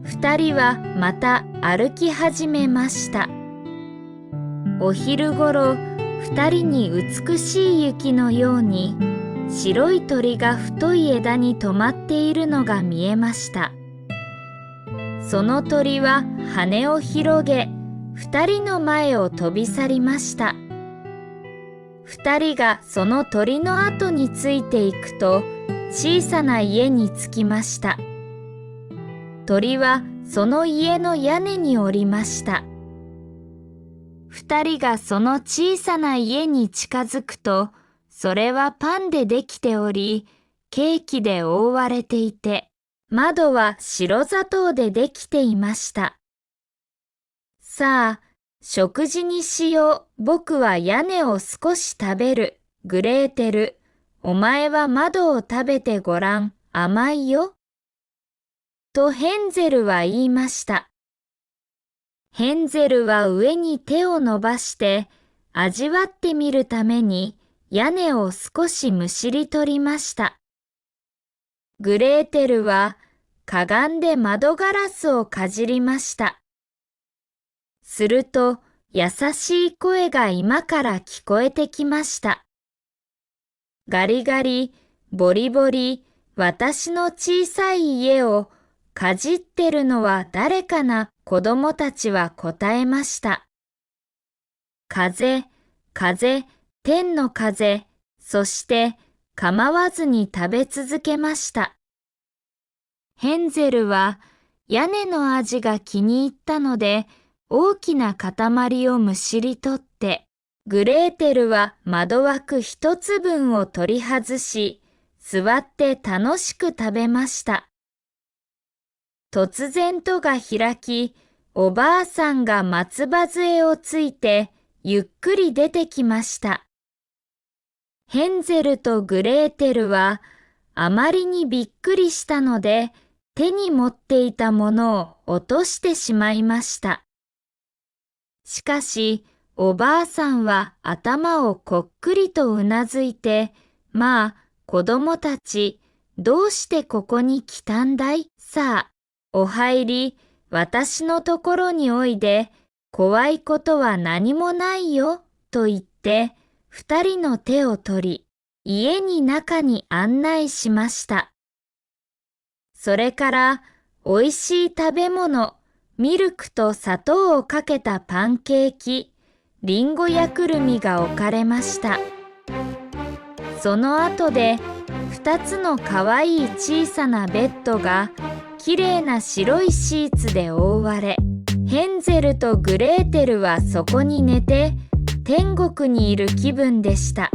2人はまた歩き始めました。お昼ごろ、2人に美しい雪のように白い鳥が太い枝に止まっているのが見えました。その鳥は羽を広げ、2人の前を飛び去りました。2人がその鳥の後についていくと、小さな家に着きました。鳥はその家の屋根におりました。2人がその小さな家に近づくと、それはパンでできており、ケーキで覆われていて、窓は白砂糖でできていました。さあ、食事にしよう。僕は屋根を少し食べる。グレーテル、お前は窓を食べてごらん。甘いよ。とヘンゼルは言いました。ヘンゼルは上に手を伸ばして味わってみるために屋根を少しむしり取りました。グレーテルはかがんで窓ガラスをかじりました。すると優しい声が居間から聞こえてきました。ガリガリ、ボリボリ、私の小さい家をかじってるのは誰かな。子供たちは答えました。風、風、天の風、そして構わずに食べ続けました。ヘンゼルは屋根の味が気に入ったので、大きな塊をむしり取って、グレーテルは窓枠一つ分を取り外し、座って楽しく食べました。突然戸が開き、おばあさんが松葉杖をついてゆっくり出てきました。ヘンゼルとグレーテルはあまりにびっくりしたので、手に持っていたものを落としてしまいました。しかし、おばあさんは頭をこっくりとうなずいて、まあ、子供たち、どうしてここに来たんだい？さあ、お入り、私のところにおいで、怖いことは何もないよ、と言って、2人の手を取り、家に中に案内しました。それから、おいしい食べ物、ミルクと砂糖をかけたパンケーキ、リンゴやくるみが置かれました。その後で、2つのかわいい小さなベッドが、きれいな白いシーツで覆われ、ヘンゼルとグレーテルはそこに寝て、天国にいる気分でした。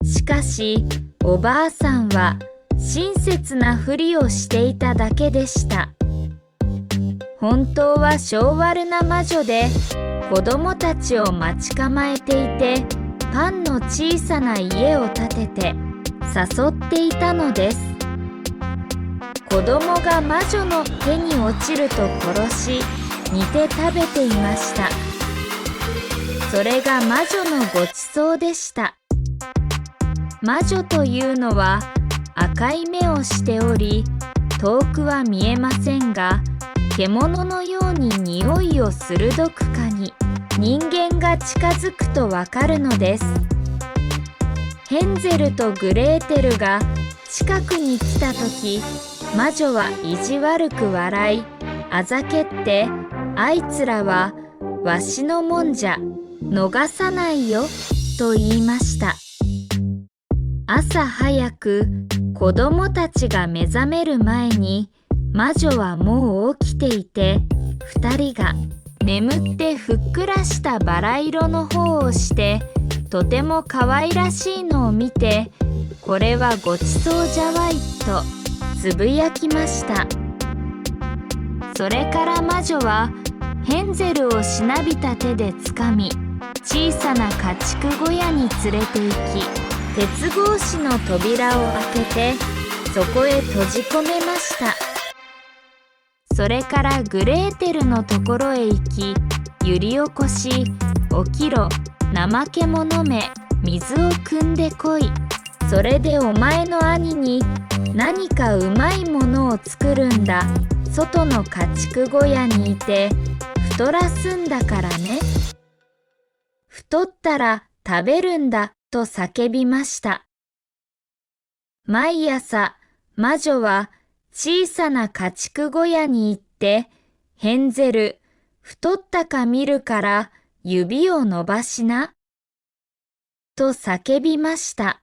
しかし、おばあさんは親切なふりをしていただけでした。本当は性悪な魔女で、子供たちを待ち構えていて、パンの小さな家を建てて誘っていたのです。子供が魔女の手に落ちると殺し、煮て食べていました。それが魔女のごちそうでした。魔女というのは赤い目をしており、遠くは見えませんが、獣のように匂いを鋭く嗅ぎ、人間が近づくとわかるのです。ヘンゼルとグレーテルが近くに来たとき、魔女は意地悪く笑い、あざけって、あいつらはわしのもんじゃ、逃さないよ、と言いました。朝早く子供たちが目覚める前に、魔女はもう起きていて、2人が眠ってふっくらしたバラ色の方をして、とても可愛らしいのを見て、これはごちそうじゃわいとつぶやきました。それから魔女はヘンゼルをしなびた手でつかみ、小さな家畜小屋に連れて行き、鉄格子の扉を開けてそこへ閉じ込めました。それからグレーテルのところへ行き、揺り起こし、起きろ、怠け者め、水を汲んでこい。それでお前の兄に何かうまいものを作るんだ。外の家畜小屋にいて太らすんだからね。太ったら食べるんだと叫びました。毎朝魔女は小さな家畜小屋に行って、ヘンゼル、太ったか見るから指を伸ばしな、と叫びました。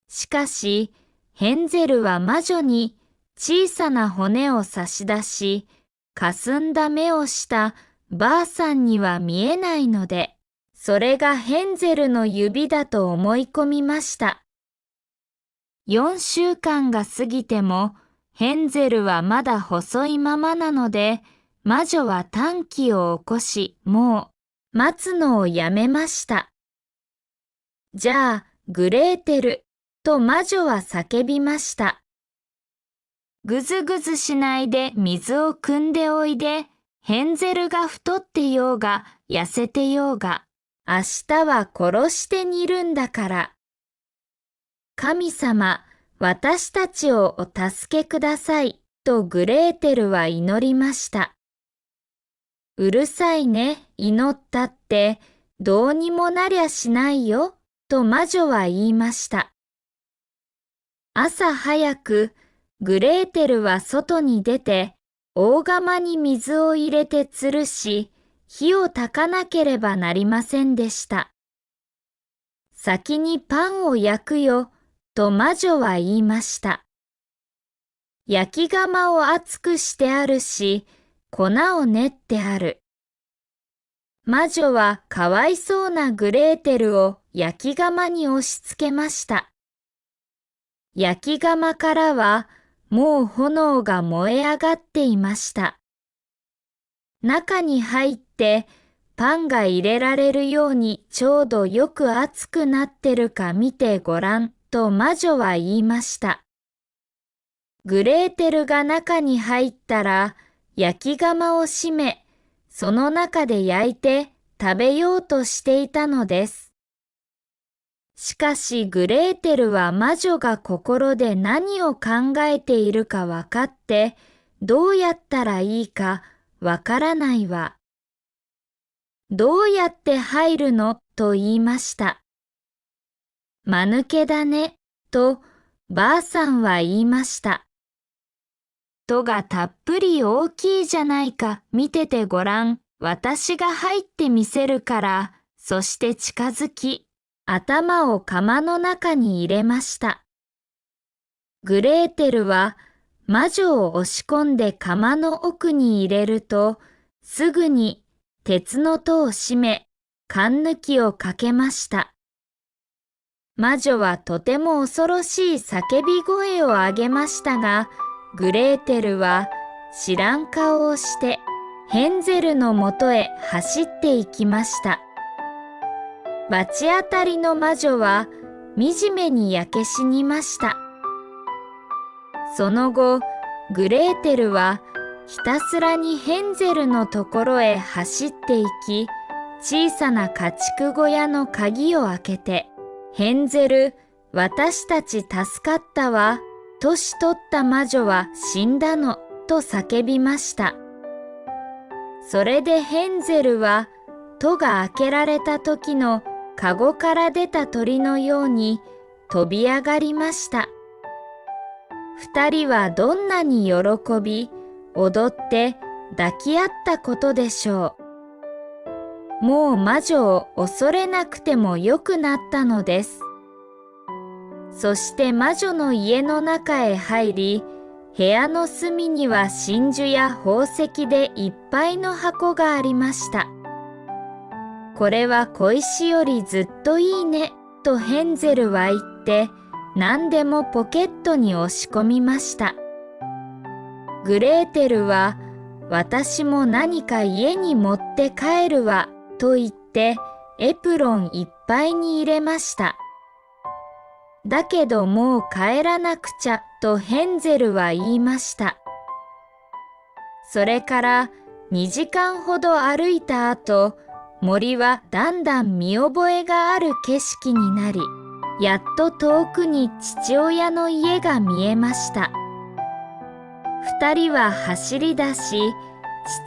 しかし、ヘンゼルは魔女に小さな骨を差し出し、かすんだ目をしたばあさんには見えないので、それがヘンゼルの指だと思い込みました。4週間が過ぎても、ヘンゼルはまだ細いままなので、魔女は短気を起こし、もう待つのをやめました。じゃあ、グレーテル、と魔女は叫びました。ぐずぐずしないで水を汲んでおいで、ヘンゼルが太ってようが痩せてようが、明日は殺して煮るんだから。神様、私たちをお助けください、とグレーテルは祈りました。うるさいね、祈ったって、どうにもなりゃしないよ、と魔女は言いました。朝早く、グレーテルは外に出て、大釜に水を入れて吊るし、火を焚かなければなりませんでした。先にパンを焼くよ、と魔女は言いました。焼き釜を熱くしてあるし、粉を練ってある。魔女はかわいそうなグレーテルを焼き釜に押し付けました。焼き釜からはもう炎が燃え上がっていました。中に入ってパンが入れられるようにちょうどよく熱くなってるか見てごらんと魔女は言いました。グレーテルが中に入ったら焼き釜を閉め、その中で焼いて食べようとしていたのです。しかしグレーテルは魔女が心で何を考えているかわかって、どうやったらいいかわからないわ。どうやって入るのと言いました。間抜けだね、とばあさんは言いました。戸がたっぷり大きいじゃないか、見ててごらん。私が入ってみせるから、そして近づき、頭を釜の中に入れました。グレーテルは魔女を押し込んで釜の奥に入れると、すぐに鉄の戸を閉め、缶抜きをかけました。魔女はとても恐ろしい叫び声を上げましたが、グレーテルは知らん顔をしてヘンゼルのもとへ走っていきました。罰当たりの魔女は惨めに焼け死にました。その後、グレーテルはひたすらにヘンゼルのところへ走っていき、小さな家畜小屋の鍵を開けて、ヘンゼル、私たち助かったわ。年取った魔女は死んだの。と叫びました。それでヘンゼルは戸が開けられた時のかごから出た鳥のように飛び上がりました。二人はどんなに喜び、踊って抱き合ったことでしょう。もう魔女を恐れなくてもよくなったのです。そして魔女の家の中へ入り、部屋の隅には真珠や宝石でいっぱいの箱がありました。これは小石よりずっといいね、とヘンゼルは言って、何でもポケットに押し込みました。グレーテルは、私も何か家に持って帰るわ、と言って、エプロンいっぱいに入れました。だけどもう帰らなくちゃ、とヘンゼルは言いました。それから2時間ほど歩いた後、森はだんだん見覚えがある景色になり、やっと遠くに父親の家が見えました。二人は走り出し、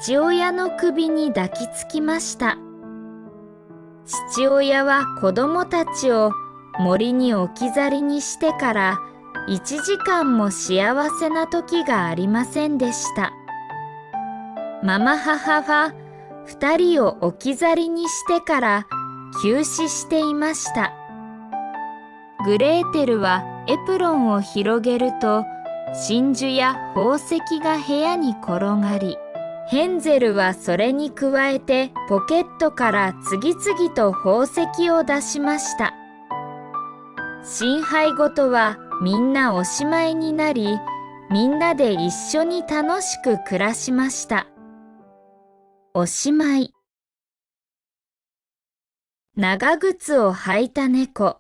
父親の首に抱きつきました。父親は子供たちを森に置き去りにしてから1時間も幸せな時がありませんでした。ママ母は2人を置き去りにしてから急死していました。グレーテルはエプロンを広げると真珠や宝石が部屋に転がり、ヘンゼルはそれに加えてポケットから次々と宝石を出しました。親杯ごとはみんなおしまいになり、みんなで一緒に楽しく暮らしました。おしまい。長靴を履いた猫。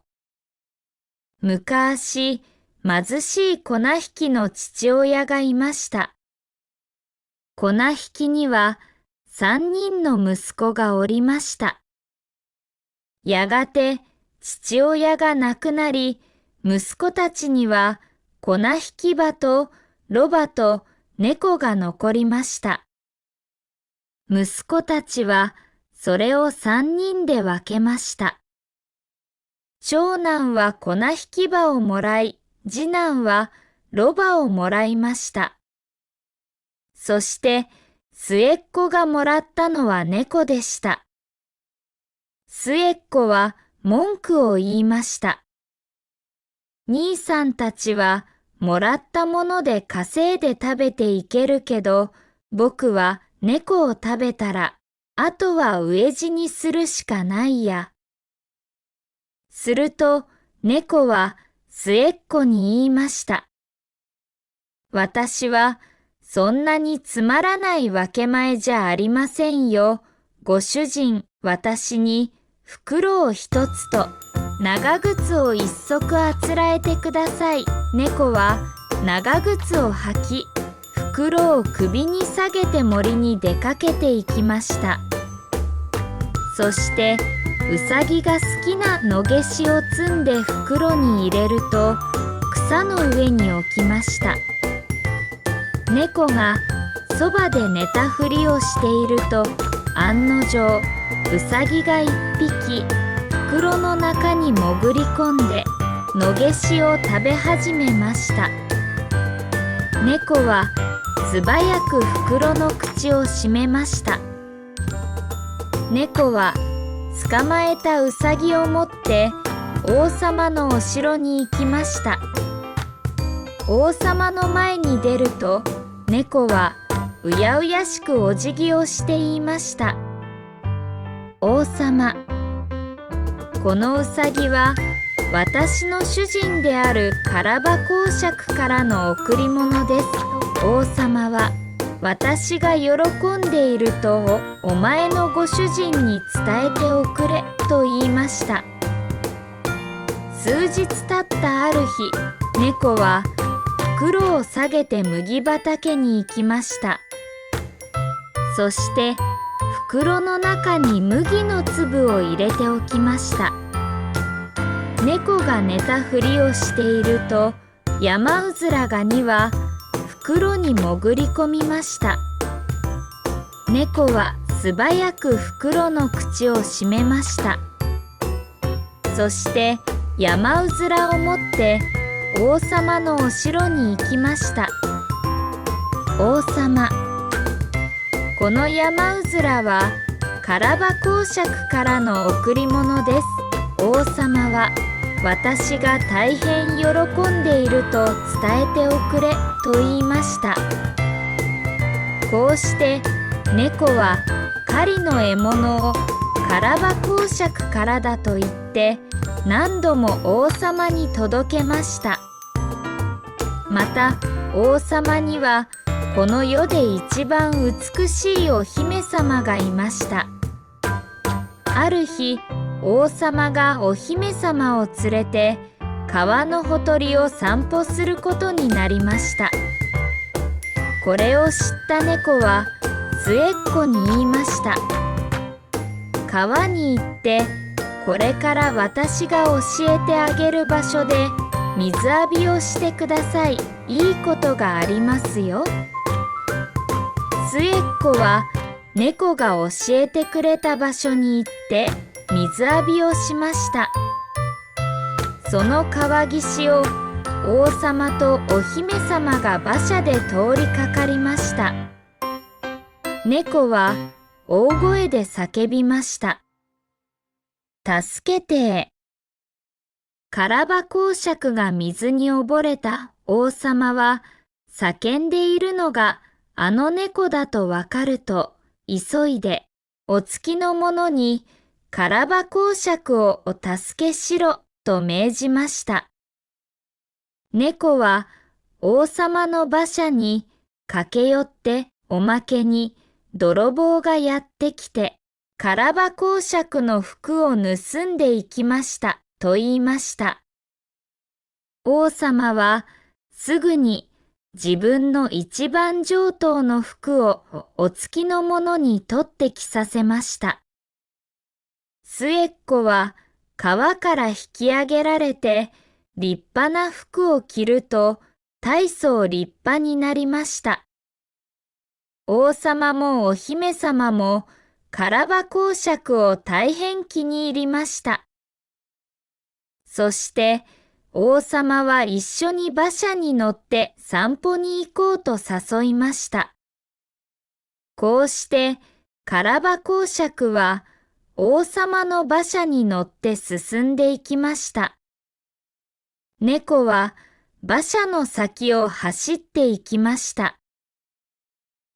昔、貧しい粉引きの父親がいました。粉引きには3人の息子がおりました。やがて父親が亡くなり、息子たちには粉引き場とロバと猫が残りました。息子たちはそれを3人で分けました。長男は粉引き場をもらい、次男はロバをもらいました。そして末っ子がもらったのは猫でした。末っ子は文句を言いました。兄さんたちはもらったもので稼いで食べていけるけど、僕は猫を食べたら、あとは飢え死にするしかないや。すると猫は末っ子に言いました。私はそんなにつまらない分け前じゃありませんよ。ご主人、私に袋を一つと長靴を一足あつらえてください。猫は長靴を履き、袋を首に下げて森に出かけていきました。そしてうさぎが好きな野毛しを摘んで袋に入れると草の上に置きました。猫がそばで寝たふりをしていると案の定うさぎが一匹袋の中に潜り込んで野毛しを食べ始めました。猫は素早く袋の口を閉めました。猫は捕まえたうさぎを持って王様のお城に行きました。王様の前に出ると猫はうやうやしくお辞儀をして言いました。王様、このうさぎは私の主人であるカラバ公爵からの贈り物です。王様は私が喜んでいるとお前のご主人に伝えておくれと言いました。数日経ったある日、猫は袋を下げて麦畑に行きました。そして袋の中に麦の粒を入れておきました。猫が寝たふりをしていると、山うずらが2羽袋に潜り込みました。猫は素早く袋の口を閉めました。そして山うずらを持って王様のお城に行きました。王様、この山うずらはカラバ公爵からの贈り物です。王様は私が大変喜んでいると伝えておくれと言いました。こうして猫は狩りの獲物をカラバ公爵からだと言って何度も王様に届けました。また王様にはこの世で一番美しいお姫様がいました。ある日、王様がお姫様を連れて川のほとりを散歩することになりました。これを知った猫は末っ子に言いました。川に行ってこれから私が教えてあげる場所で水浴びをしてください。いいことがありますよ。末っ子は猫が教えてくれた場所に行って水浴びをしました。その川岸を王様とお姫様が馬車で通りかかりました。猫は大声で叫びました。助けて。カラバ公爵が水に溺れた王様は叫んでいるのがあの猫だとわかると急いでお付きの者にカラバ公爵をお助けしろと命じました。猫は王様の馬車に駆け寄っておまけに泥棒がやってきてカラバ公爵の服を盗んでいきましたと言いました。王様はすぐに自分の一番上等の服をお付きの者に取って着させました。末っ子は川から引き上げられて立派な服を着ると大層立派になりました。王様もお姫様もカラバ公爵を大変気に入りました。そして王様は一緒に馬車に乗って散歩に行こうと誘いました。こうしてカラバ公爵は王様の馬車に乗って進んでいきました。猫は馬車の先を走っていきました。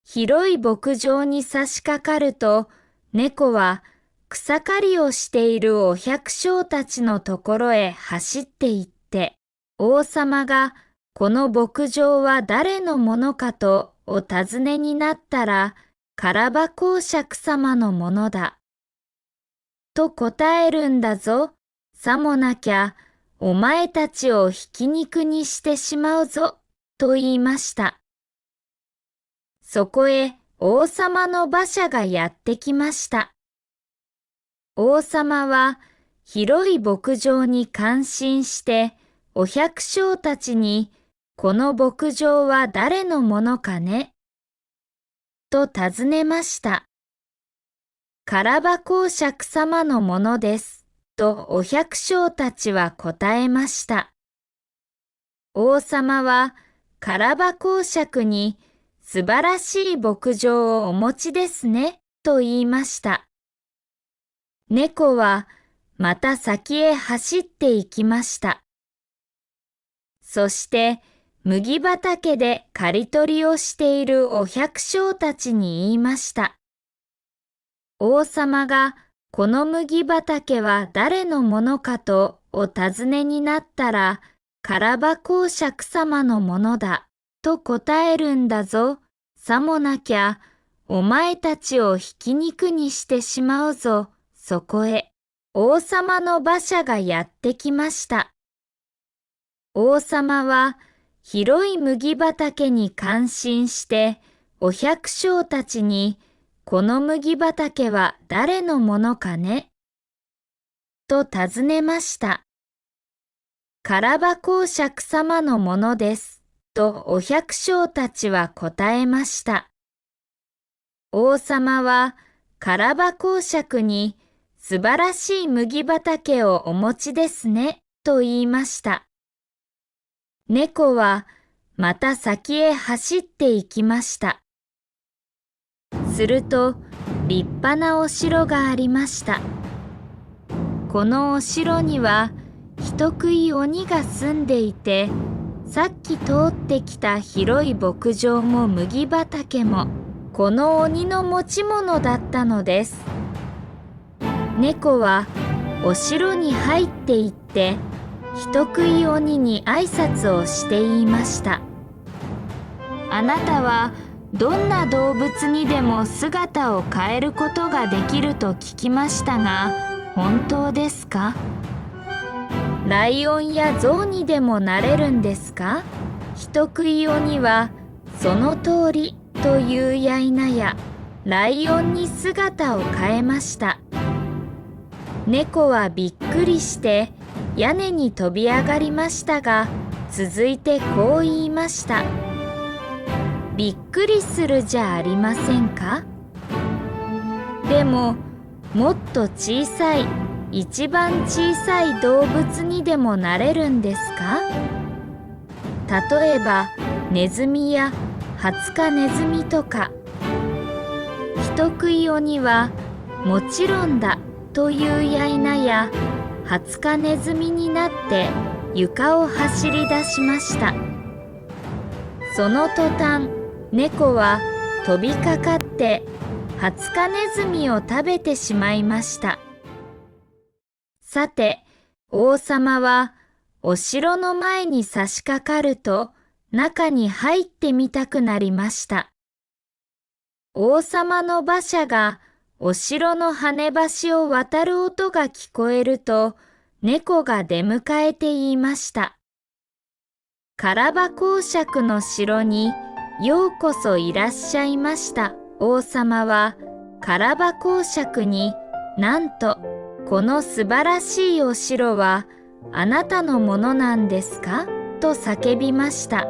広い牧場に差し掛かると、猫は草刈りをしているお百姓たちのところへ走って行って、王様がこの牧場は誰のものかとお尋ねになったら、カラバ公爵様のものだ。と答えるんだぞ。さもなきゃ、お前たちをひき肉にしてしまうぞ。と言いました。そこへ王様の馬車がやってきました。王様は広い牧場に感心して、お百姓たちに、この牧場は誰のものかねと尋ねました。カラバ公爵様のものです。とお百姓たちは答えました。王様はカラバ公爵に、素晴らしい牧場をお持ちですね、と言いました。猫はまた先へ走って行きました。そして麦畑で刈り取りをしているお百姓たちに言いました。王様がこの麦畑は誰のものかとお尋ねになったら、カラバ公爵様のものだ。と答えるんだぞ。さもなきゃ、お前たちをひき肉にしてしまうぞ。そこへ、王様の馬車がやってきました。王様は、広い麦畑に感心して、お百姓たちに、この麦畑は誰のものかねと尋ねました。カラバ公爵様のものです。とお百姓たちは答えました。王様はカラバ公爵に素晴らしい麦畑をお持ちですね、と言いました。猫はまた先へ走って行きました。すると立派なお城がありました。このお城には人食い鬼が住んでいて、さっき通ってきた広い牧場も麦畑もこの鬼の持ち物だったのです。猫はお城に入っていって人食い鬼に挨拶をして言いました。あなたはどんな動物にでも姿を変えることができると聞きましたが、本当ですか？ライオンやゾウにでもなれるんですか？人食い鬼はその通りというやいなや、ライオンに姿を変えました。猫はびっくりして屋根に飛び上がりましたが、続いてこう言いました。びっくりするじゃありませんか？でももっと小さい、一番小さい動物にでもなれるんですか？例えばネズミやハツカネズミとか。人食い鬼はもちろんだというやいなや、ハツカネズミになって床を走り出しました。その途端、猫は飛びかかってハツカネズミを食べてしまいました。さて、王様はお城の前に差し掛かると中に入ってみたくなりました。王様の馬車がお城の跳ね橋を渡る音が聞こえると、猫が出迎えて言いました。カラバ公爵の城にようこそいらっしゃいました。王様はカラバ公爵に、なんとこの素晴らしいお城はあなたのものなんですか？と叫びました。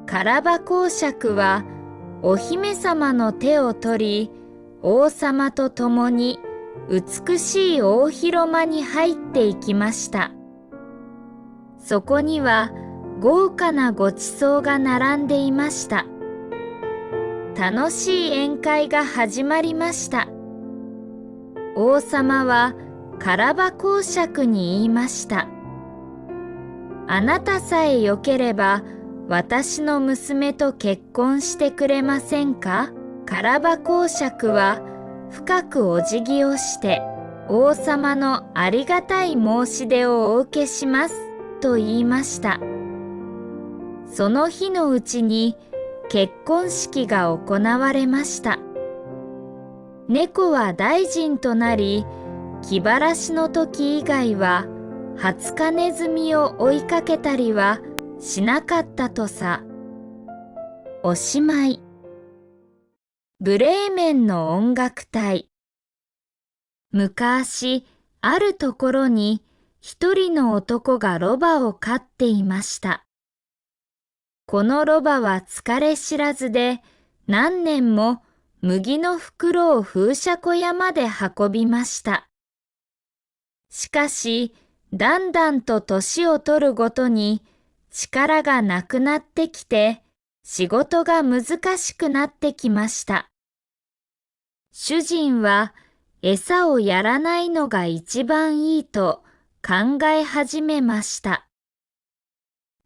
カラバ公爵はお姫様の手を取り、王様と共に美しい大広間に入っていきました。そこには豪華なごちそうが並んでいました。楽しい宴会が始まりました。王様はカラバ公爵に言いました。あなたさえよければ私の娘と結婚してくれませんか？カラバ公爵は深くお辞儀をして、王様のありがたい申し出をお受けしますと言いました。その日のうちに結婚式が行われました。猫は大臣となり、気晴らしの時以外はハツカネズミを追いかけたりはしなかったとさ。おしまい。ブレーメンの音楽隊。昔、あるところに一人の男がロバを飼っていました。このロバは疲れ知らずで、何年も麦の袋を風車小屋まで運びました。しかし、だんだんと年を取るごとに力がなくなってきて、仕事が難しくなってきました。主人は餌をやらないのが一番いいと考え始めました。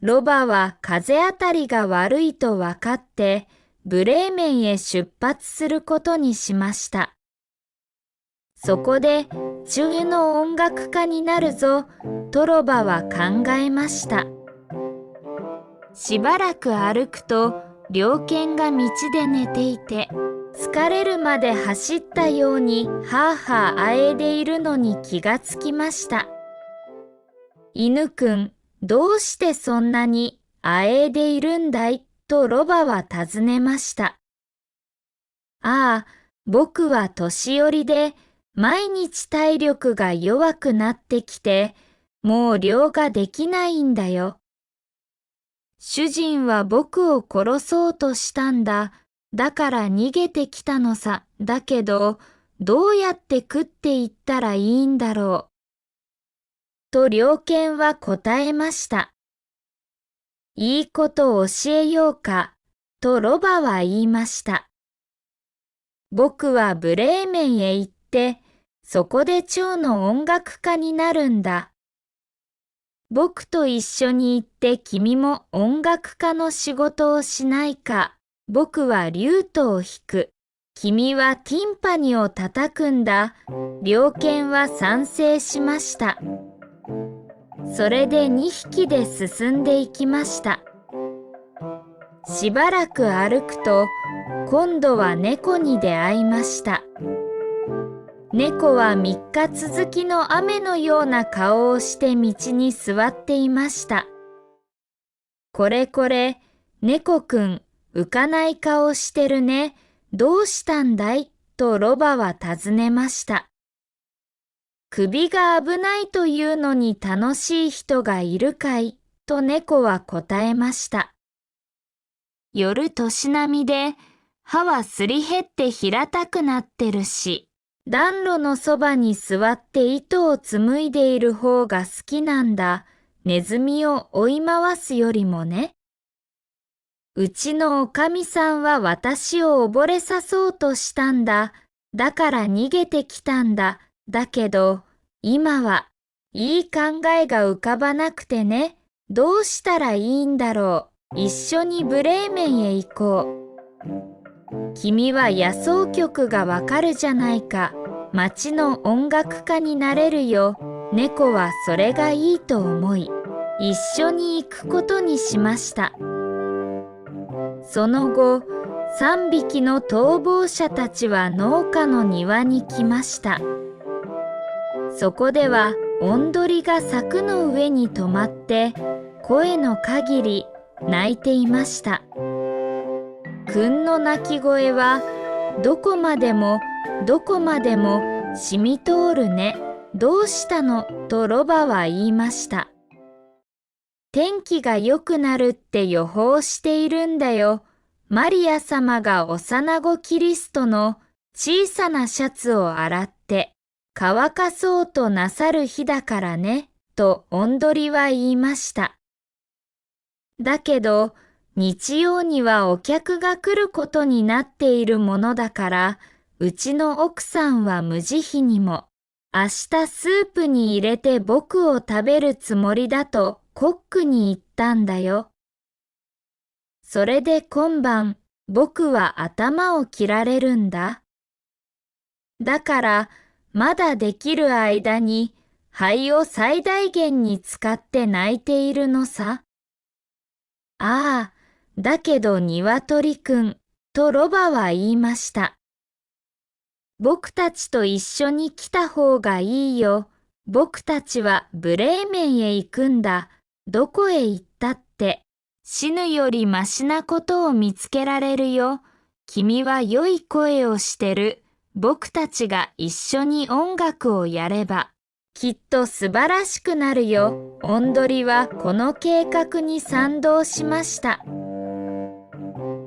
ロバは風当たりが悪いと分かって、ブレーメンへ出発することにしました。そこで中の音楽家になるぞとロバは考えました。しばらく歩くと猟犬が道で寝ていて、疲れるまで走ったようにはあはああえいでいるのに気がつきました。犬くん、どうしてそんなにあえいでいるんだいとロバは尋ねました。ああ、僕は年寄りで毎日体力が弱くなってきて、もう猟ができないんだよ。主人は僕を殺そうとしたんだ。だから逃げてきたのさ。だけど、どうやって食っていったらいいんだろう。と猟犬は答えました。いいことを教えようか。とロバは言いました。僕はブレーメンへ行って、そこで蝶の音楽家になるんだ。僕と一緒に行って君も音楽家の仕事をしないか。僕はリュートを弾く。君はティンパニを叩くんだ。猟犬は賛成しました。それで2匹で進んでいきました。しばらく歩くと、今度は猫に出会いました。猫は3日続きの雨のような顔をして道に座っていました。これこれ、猫くん、浮かない顔してるね。どうしたんだいとロバは尋ねました。首が危ないというのに楽しい人がいるかいと猫は答えました。夜年波で歯はすり減って平たくなってるし、暖炉のそばに座って糸を紡いでいる方が好きなんだ。ネズミを追い回すよりもね。うちのおかみさんは私を溺れさそうとしたんだ。だから逃げてきたんだ。だけど、今はいい考えが浮かばなくてね。どうしたらいいんだろう。一緒にブレーメンへ行こう。君は野草曲がわかるじゃないか。町の音楽家になれるよ。猫はそれがいいと思い、一緒に行くことにしました。その後、3匹の逃亡者たちは農家の庭に来ました。そこでは、オンドリが柵の上に止まって、声の限り鳴いていました。糞の鳴き声は、どこまでもどこまでも染み通るね。どうしたのとロバは言いました。天気が良くなるって予報しているんだよ。マリア様が幼子キリストの小さなシャツを洗って乾かそうとなさる日だからね、とオンドリは言いました。だけど、日曜にはお客が来ることになっているものだから、うちの奥さんは無慈悲にも、明日スープに入れて僕を食べるつもりだとコックに言ったんだよ。それで今晩、僕は頭を切られるんだ。だから、まだできる間に、灰を最大限に使って泣いているのさ。ああ、だけど鶏くん、とロバは言いました。僕たちと一緒に来た方がいいよ。僕たちはブレーメンへ行くんだ。どこへ行ったって、死ぬよりましなことを見つけられるよ。君は良い声をしてる。僕たちが一緒に音楽をやれば、きっと素晴らしくなるよ。オンドリはこの計画に賛同しました。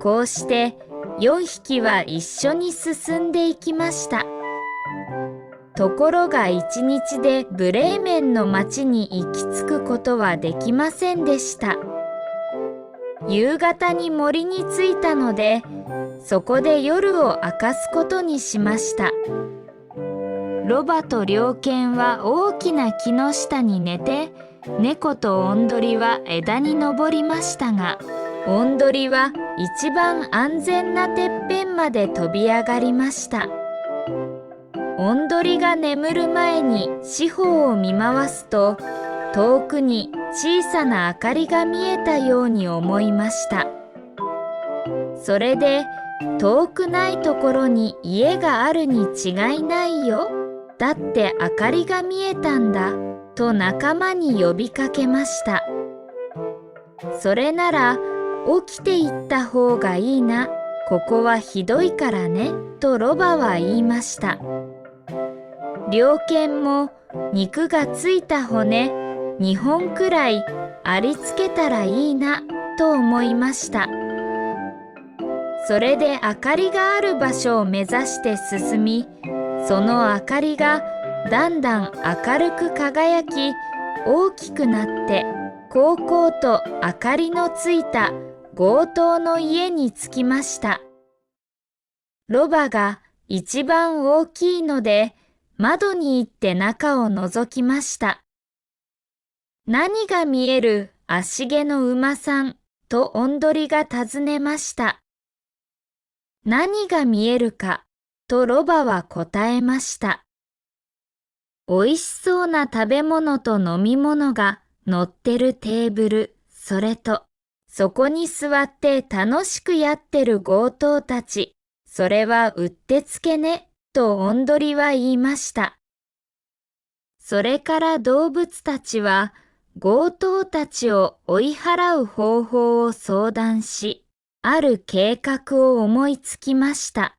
こうして4匹は一緒に進んでいきました。ところが1日でブレーメンの町に行き着くことはできませんでした。夕方に森に着いたので、そこで夜を明かすことにしました。ロバと猟犬は大きな木の下に寝て、猫とオンドリは枝に登りましたが、オンドリは一番安全なてっぺんまで飛び上がりました。オンドリが眠る前に四方を見回すと、遠くに小さな明かりが見えたように思いました。それで、遠くないところに家があるに違いないよ。だって明かりが見えたんだ。と仲間に呼びかけました。それなら、起きていった方がいいな。ここはひどいからね。とロバは言いました。猟犬も肉がついた骨、2本くらいありつけたらいいなと思いました。それで明かりがある場所を目指して進み、その明かりがだんだん明るく輝き、大きくなって、こうこうと明かりのついた強盗の家に着きました。ロバが一番大きいので、窓に行って中を覗きました。何が見える足毛の馬さんとおんどりが尋ねました。何が見えるかとロバは答えました。おいしそうな食べ物と飲み物が乗ってるテーブル、それと、そこに座って楽しくやってる強盗たち、それはうってつけね、とおんどりは言いました。それから動物たちは、強盗たちを追い払う方法を相談し、ある計画を思いつきました。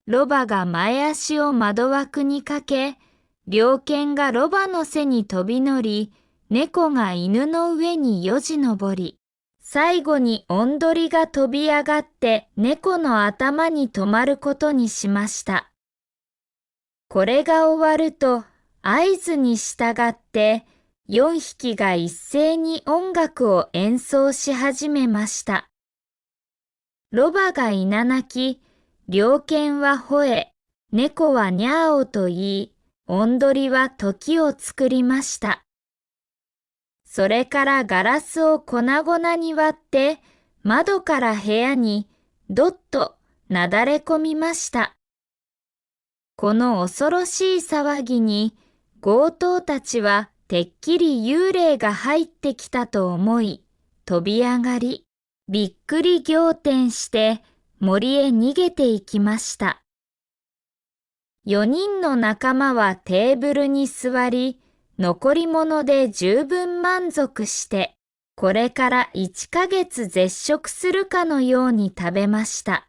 ロバが前足を窓枠にかけ、猟犬がロバの背に飛び乗り、猫が犬の上によじ登り、最後におんどりが飛び上がって猫の頭に止まることにしました。これが終わると合図に従って4匹が一斉に音楽を演奏し始めました。ロバがいななき、猟犬は吠え、猫はにゃーおと言い、おんどりは時を作りました。それからガラスを粉々に割って、窓から部屋にどっとなだれ込みました。この恐ろしい騒ぎに、強盗たちはてっきり幽霊が入ってきたと思い、飛び上がり、びっくり仰天して森へ逃げていきました。4人の仲間はテーブルに座り、残り物で十分満足して、これから1ヶ月絶食するかのように食べました。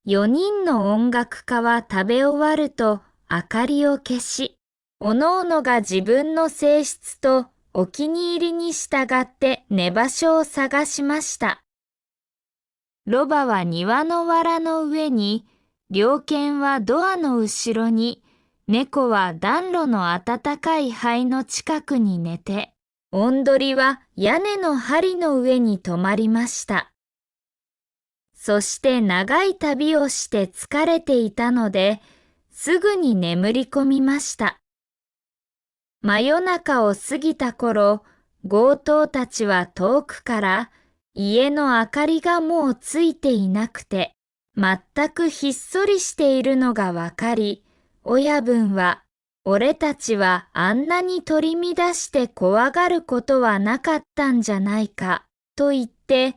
4人の音楽家は食べ終わると明かりを消し、おのおのが自分の性質とお気に入りに従って寝場所を探しました。ロバは庭の藁の上に、猟犬はドアの後ろに、猫は暖炉の暖かい灰の近くに寝て、おんどりは屋根の梁の上に止まりました。そして長い旅をして疲れていたので、すぐに眠り込みました。真夜中を過ぎた頃、強盗たちは遠くから家の明かりがもうついていなくて、全くひっそりしているのがわかり、親分は、俺たちはあんなに取り乱して怖がることはなかったんじゃないか、と言って、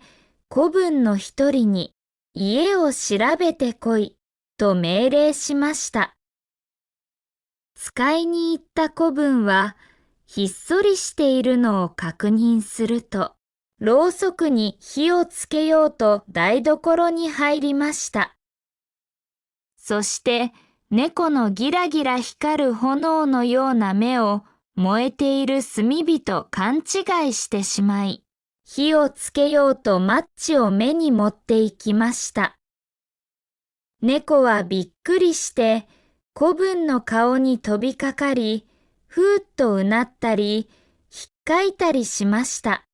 子分の一人に、家を調べてこい、と命令しました。使いに行った子分は、ひっそりしているのを確認すると、ろうそくに火をつけようと台所に入りました。そして猫のギラギラ光る炎のような目を燃えている炭火と勘違いしてしまい、火をつけようとマッチを目に持っていきました。猫はびっくりして子分の顔に飛びかかり、ふーっとうなったり、ひっかいたりしました。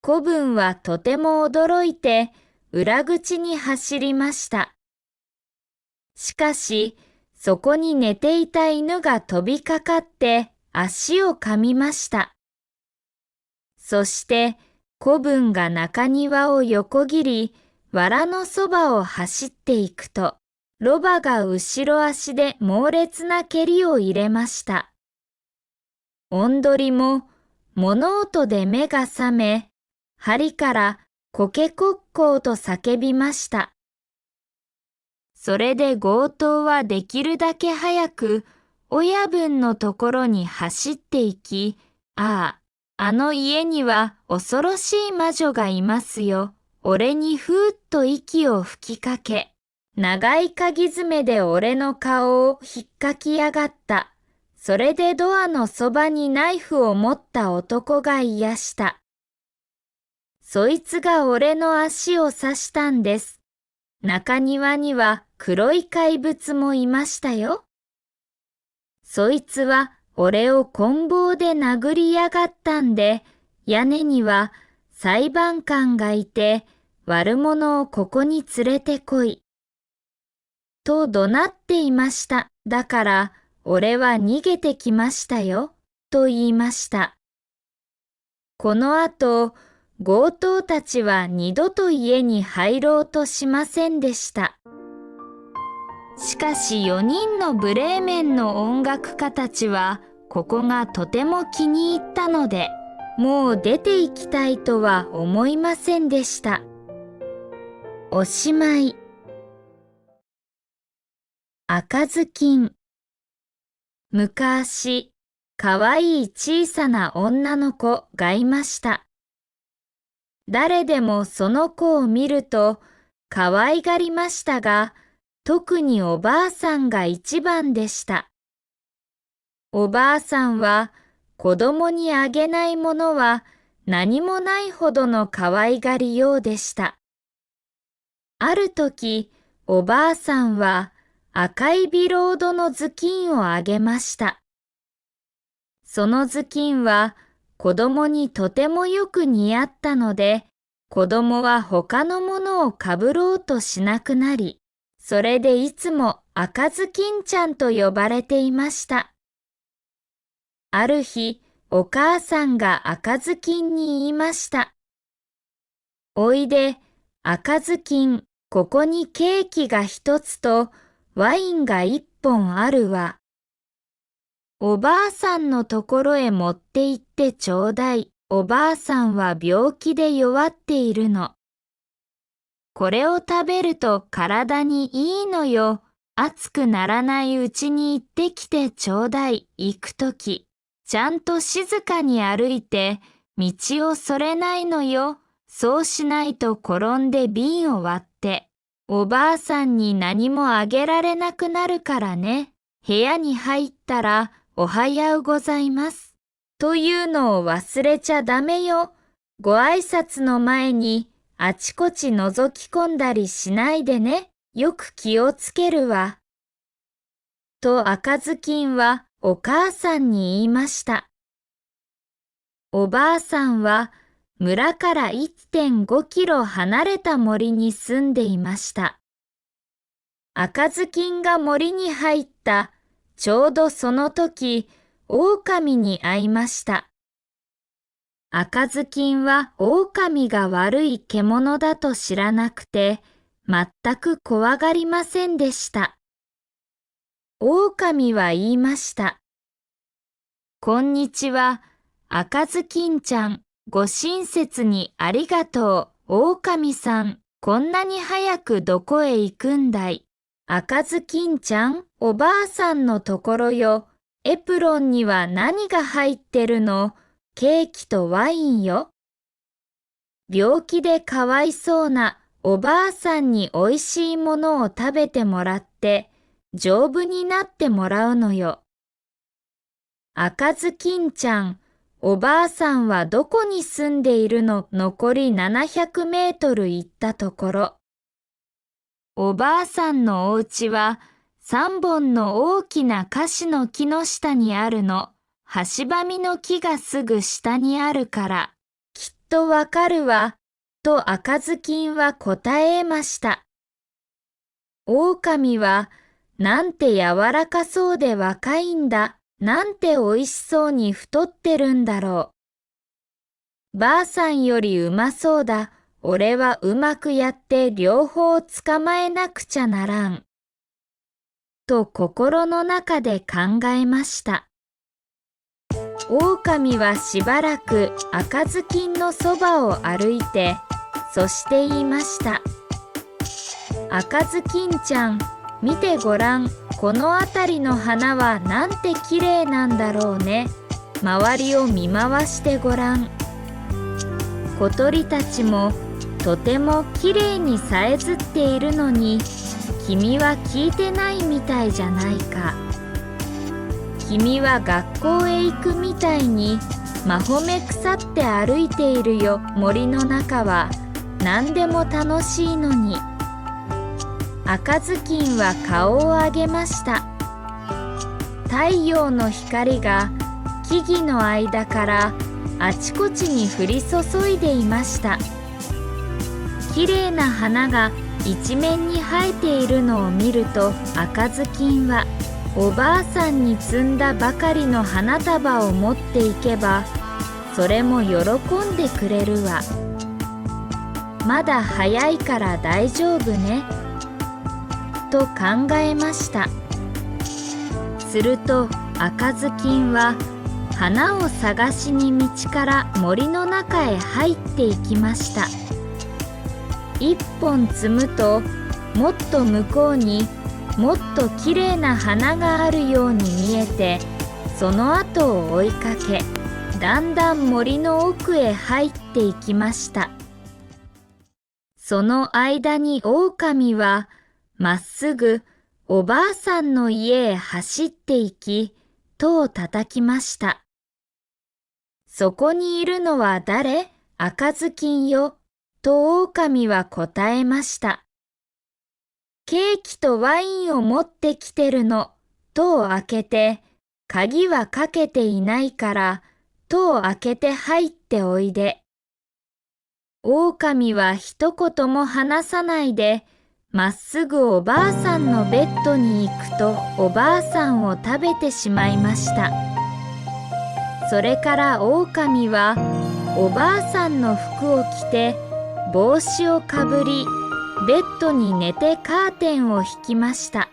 子分はとても驚いて裏口に走りました。しかし、そこに寝ていた犬が飛びかかって足を噛みました。そして、子分が中庭を横切り、藁のそばを走っていくと、ロバが後ろ足で猛烈な蹴りを入れました。おんどりも物音で目が覚め、針からコケコッコーと叫びました。それで強盗はできるだけ早く親分のところに走っていき、あの家には恐ろしい魔女がいますよ。俺にふーっと息を吹きかけ、長い鍵爪で俺の顔をひっかきやがった。それでドアのそばにナイフを持った男が言いやした。そいつが俺の足を刺したんです。中庭には黒い怪物もいましたよ。そいつは俺を棍棒で殴りやがったんで、屋根には裁判官がいて、悪者をここに連れてこい。と怒鳴っていました。だから、俺は逃げてきましたよ。と言いました。この後、強盗たちは二度と家に入ろうとしませんでした。しかし4人のブレーメンの音楽家たちは、ここがとても気に入ったので、もう出て行きたいとは思いませんでした。おしまい。赤ずきん。昔、かわいい小さな女の子がいました。誰でもその子を見るとかわいがりましたが、特におばあさんが一番でした。おばあさんは子供にあげないものは何もないほどのかわいがりようでした。ある時、おばあさんは赤いビロードの頭巾をあげました。その頭巾は子供にとてもよく似合ったので、子供は他のものをかぶろうとしなくなり、それでいつも赤ずきんちゃんと呼ばれていました。ある日、お母さんが赤ずきんに言いました。おいで、赤ずきん、ここにケーキが一つとワインが一本あるわ。おばあさんのところへ持って行ってちょうだい。おばあさんは病気で弱っているの。これを食べると体にいいのよ。熱くならないうちに行ってきてちょうだい。行くとき、ちゃんと静かに歩いて、道をそれないのよ。そうしないと転んで瓶を割って、おばあさんに何もあげられなくなるからね。部屋に入ったら、おはようございます。というのを忘れちゃダメよ。ご挨拶の前にあちこち覗き込んだりしないでね。よく気をつけるわ。と赤ずきんはお母さんに言いました。おばあさんは村から 1.5 キロ離れた森に住んでいました。赤ずきんが森に入ったちょうどその時、狼に会いました。赤ずきんは狼が悪い獣だと知らなくて、全く怖がりませんでした。狼は言いました。こんにちは、赤ずきんちゃん。ご親切にありがとう。狼さん、こんなに早くどこへ行くんだい。赤ずきんちゃん、おばあさんのところよ。エプロンには何が入ってるの？ケーキとワインよ。病気でかわいそうなおばあさんにおいしいものを食べてもらって丈夫になってもらうのよ。赤ずきんちゃん、おばあさんはどこに住んでいるの？残り700メートル行ったところ。おばあさんのお家は3本の大きなカシの木の下にあるの。ハシバミの木がすぐ下にあるから、きっとわかるわ、と赤ずきんは答えました。狼は、なんて柔らかそうで若いんだ、なんておいしそうに太ってるんだろう。ばあさんよりうまそうだ、俺はうまくやって両方捕まえなくちゃならん。と心の中で考えました。狼はしばらく赤ずきんのそばを歩いて、そして言いました。赤ずきんちゃん、見てごらん、この辺りの花はなんてきれいなんだろうね。周りを見回してごらん。小鳥たちもとてもきれいにさえずっているのに、君は聞いてないみたいじゃないか。君は学校へ行くみたいにまほめ腐って歩いているよ。森の中は何でも楽しいのに。赤ずきんは顔を上げました。太陽の光が木々の間からあちこちに降り注いでいました。きれいな花が一面に生えているのを見ると、赤ずきんはおばあさんに摘んだばかりの花束を持っていけば、それも喜んでくれるわ。まだ早いから大丈夫ね、と考えました。すると赤ずきんは花を探しに道から森の中へ入っていきました。一本摘むと、もっと向こうにもっときれいな花があるように見えて、その後を追いかけ、だんだん森の奥へ入っていきました。その間に狼はまっすぐおばあさんの家へ走っていき、戸を叩きました。そこにいるのは誰？赤ずきんよ、と狼は答えました。ケーキとワインを持ってきてるの。戸を開けて、鍵はかけていないから、戸を開けて入っておいで。狼は一言も話さないで、まっすぐおばあさんのベッドに行くと、おばあさんを食べてしまいました。それから狼はおばあさんの服を着て帽子をかぶり、ベッドに寝てカーテンを引きました。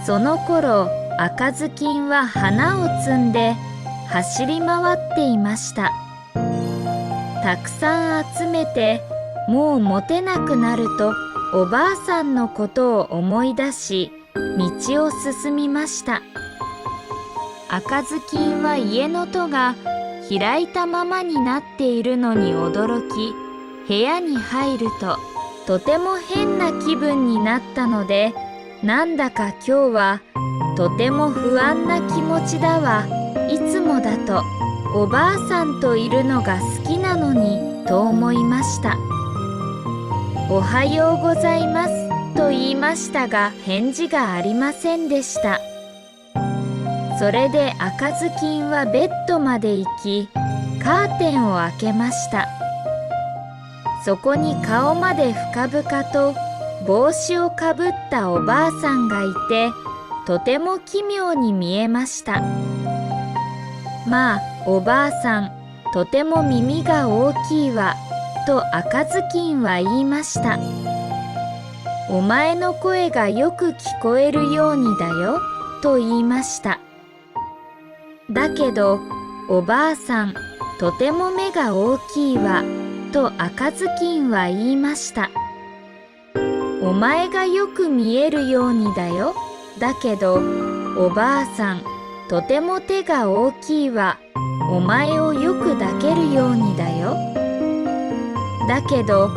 その頃赤ずきんは花を摘んで走り回っていました。たくさん集めて、もう持てなくなるとおばあさんのことを思い出し、道を進みました。赤ずきんは家の戸が開いたままになっているのに驚き、部屋に入るととても変な気分になったので、なんだか今日はとても不安な気持ちだわ。いつもだとおばあさんといるのが好きなのに、と思いました。おはようございますと言いましたが、返事がありませんでした。それで赤ずきんはベッドまで行き、カーテンを開けました。そこに顔まで深々と帽子をかぶったおばあさんがいて、とても奇妙に見えました。まあ、おばあさん、とても耳が大きいわ、と赤ずきんは言いました。お前の声がよく聞こえるようにだよ、と言いました。だけど、おばあさん、とても目が大きいわ、と赤ずきんは言いました。お前がよく見えるようにだよ。だけど、おばあさん、とても手が大きいわ。お前をよく抱けるようにだよ。だけど、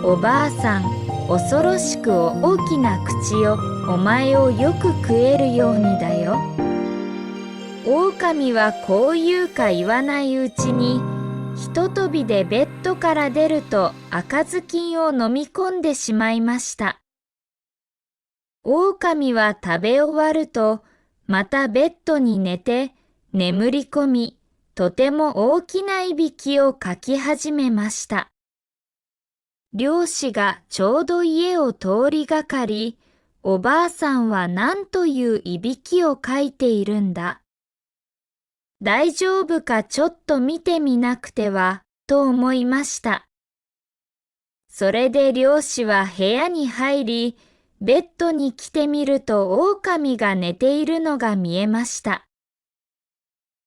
おばあさん、恐ろしく大きな口よ。お前をよく食えるようにだよ。狼はこう言うか言わないうちに、ひととびでベッドから出ると赤ずきんを飲み込んでしまいました。狼は食べ終わると、またベッドに寝て眠り込み、とても大きないびきをかき始めました。漁師がちょうど家を通りがかり、おばあさんは何といういびきをかいているんだ。大丈夫かちょっと見てみなくては、と思いました。それで漁師は部屋に入り、ベッドに来てみると狼が寝ているのが見えました。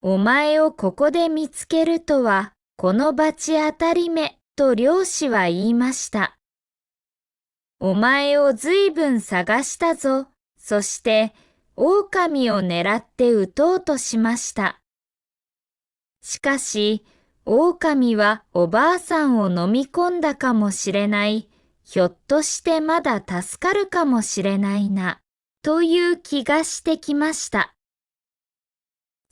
お前をここで見つけるとは、この罰当たりめ、と漁師は言いました。お前をずいぶん探したぞ。そして、狼を狙って撃とうとしました。しかし、狼はおばあさんを飲み込んだかもしれない。ひょっとしてまだ助かるかもしれないな、という気がしてきました。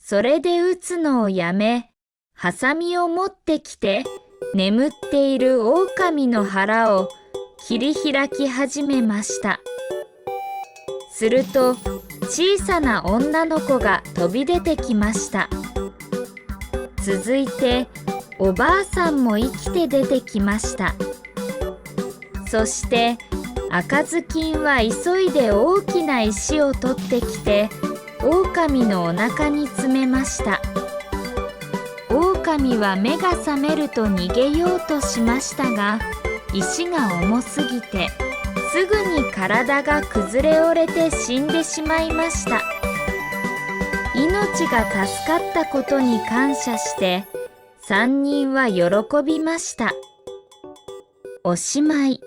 それで打つのをやめ、ハサミを持ってきて、眠っている狼の腹を切り開き始めました。すると、小さな女の子が飛び出てきました。続いて、おばあさんも生きて出てきました。そして、赤ずきんは急いで大きな石を取ってきて、狼のお腹に詰めました。狼は目が覚めると逃げようとしましたが、石が重すぎて、すぐに体が崩れ折れて死んでしまいました。命が助かったことに感謝して、3人は喜びました。おしまい。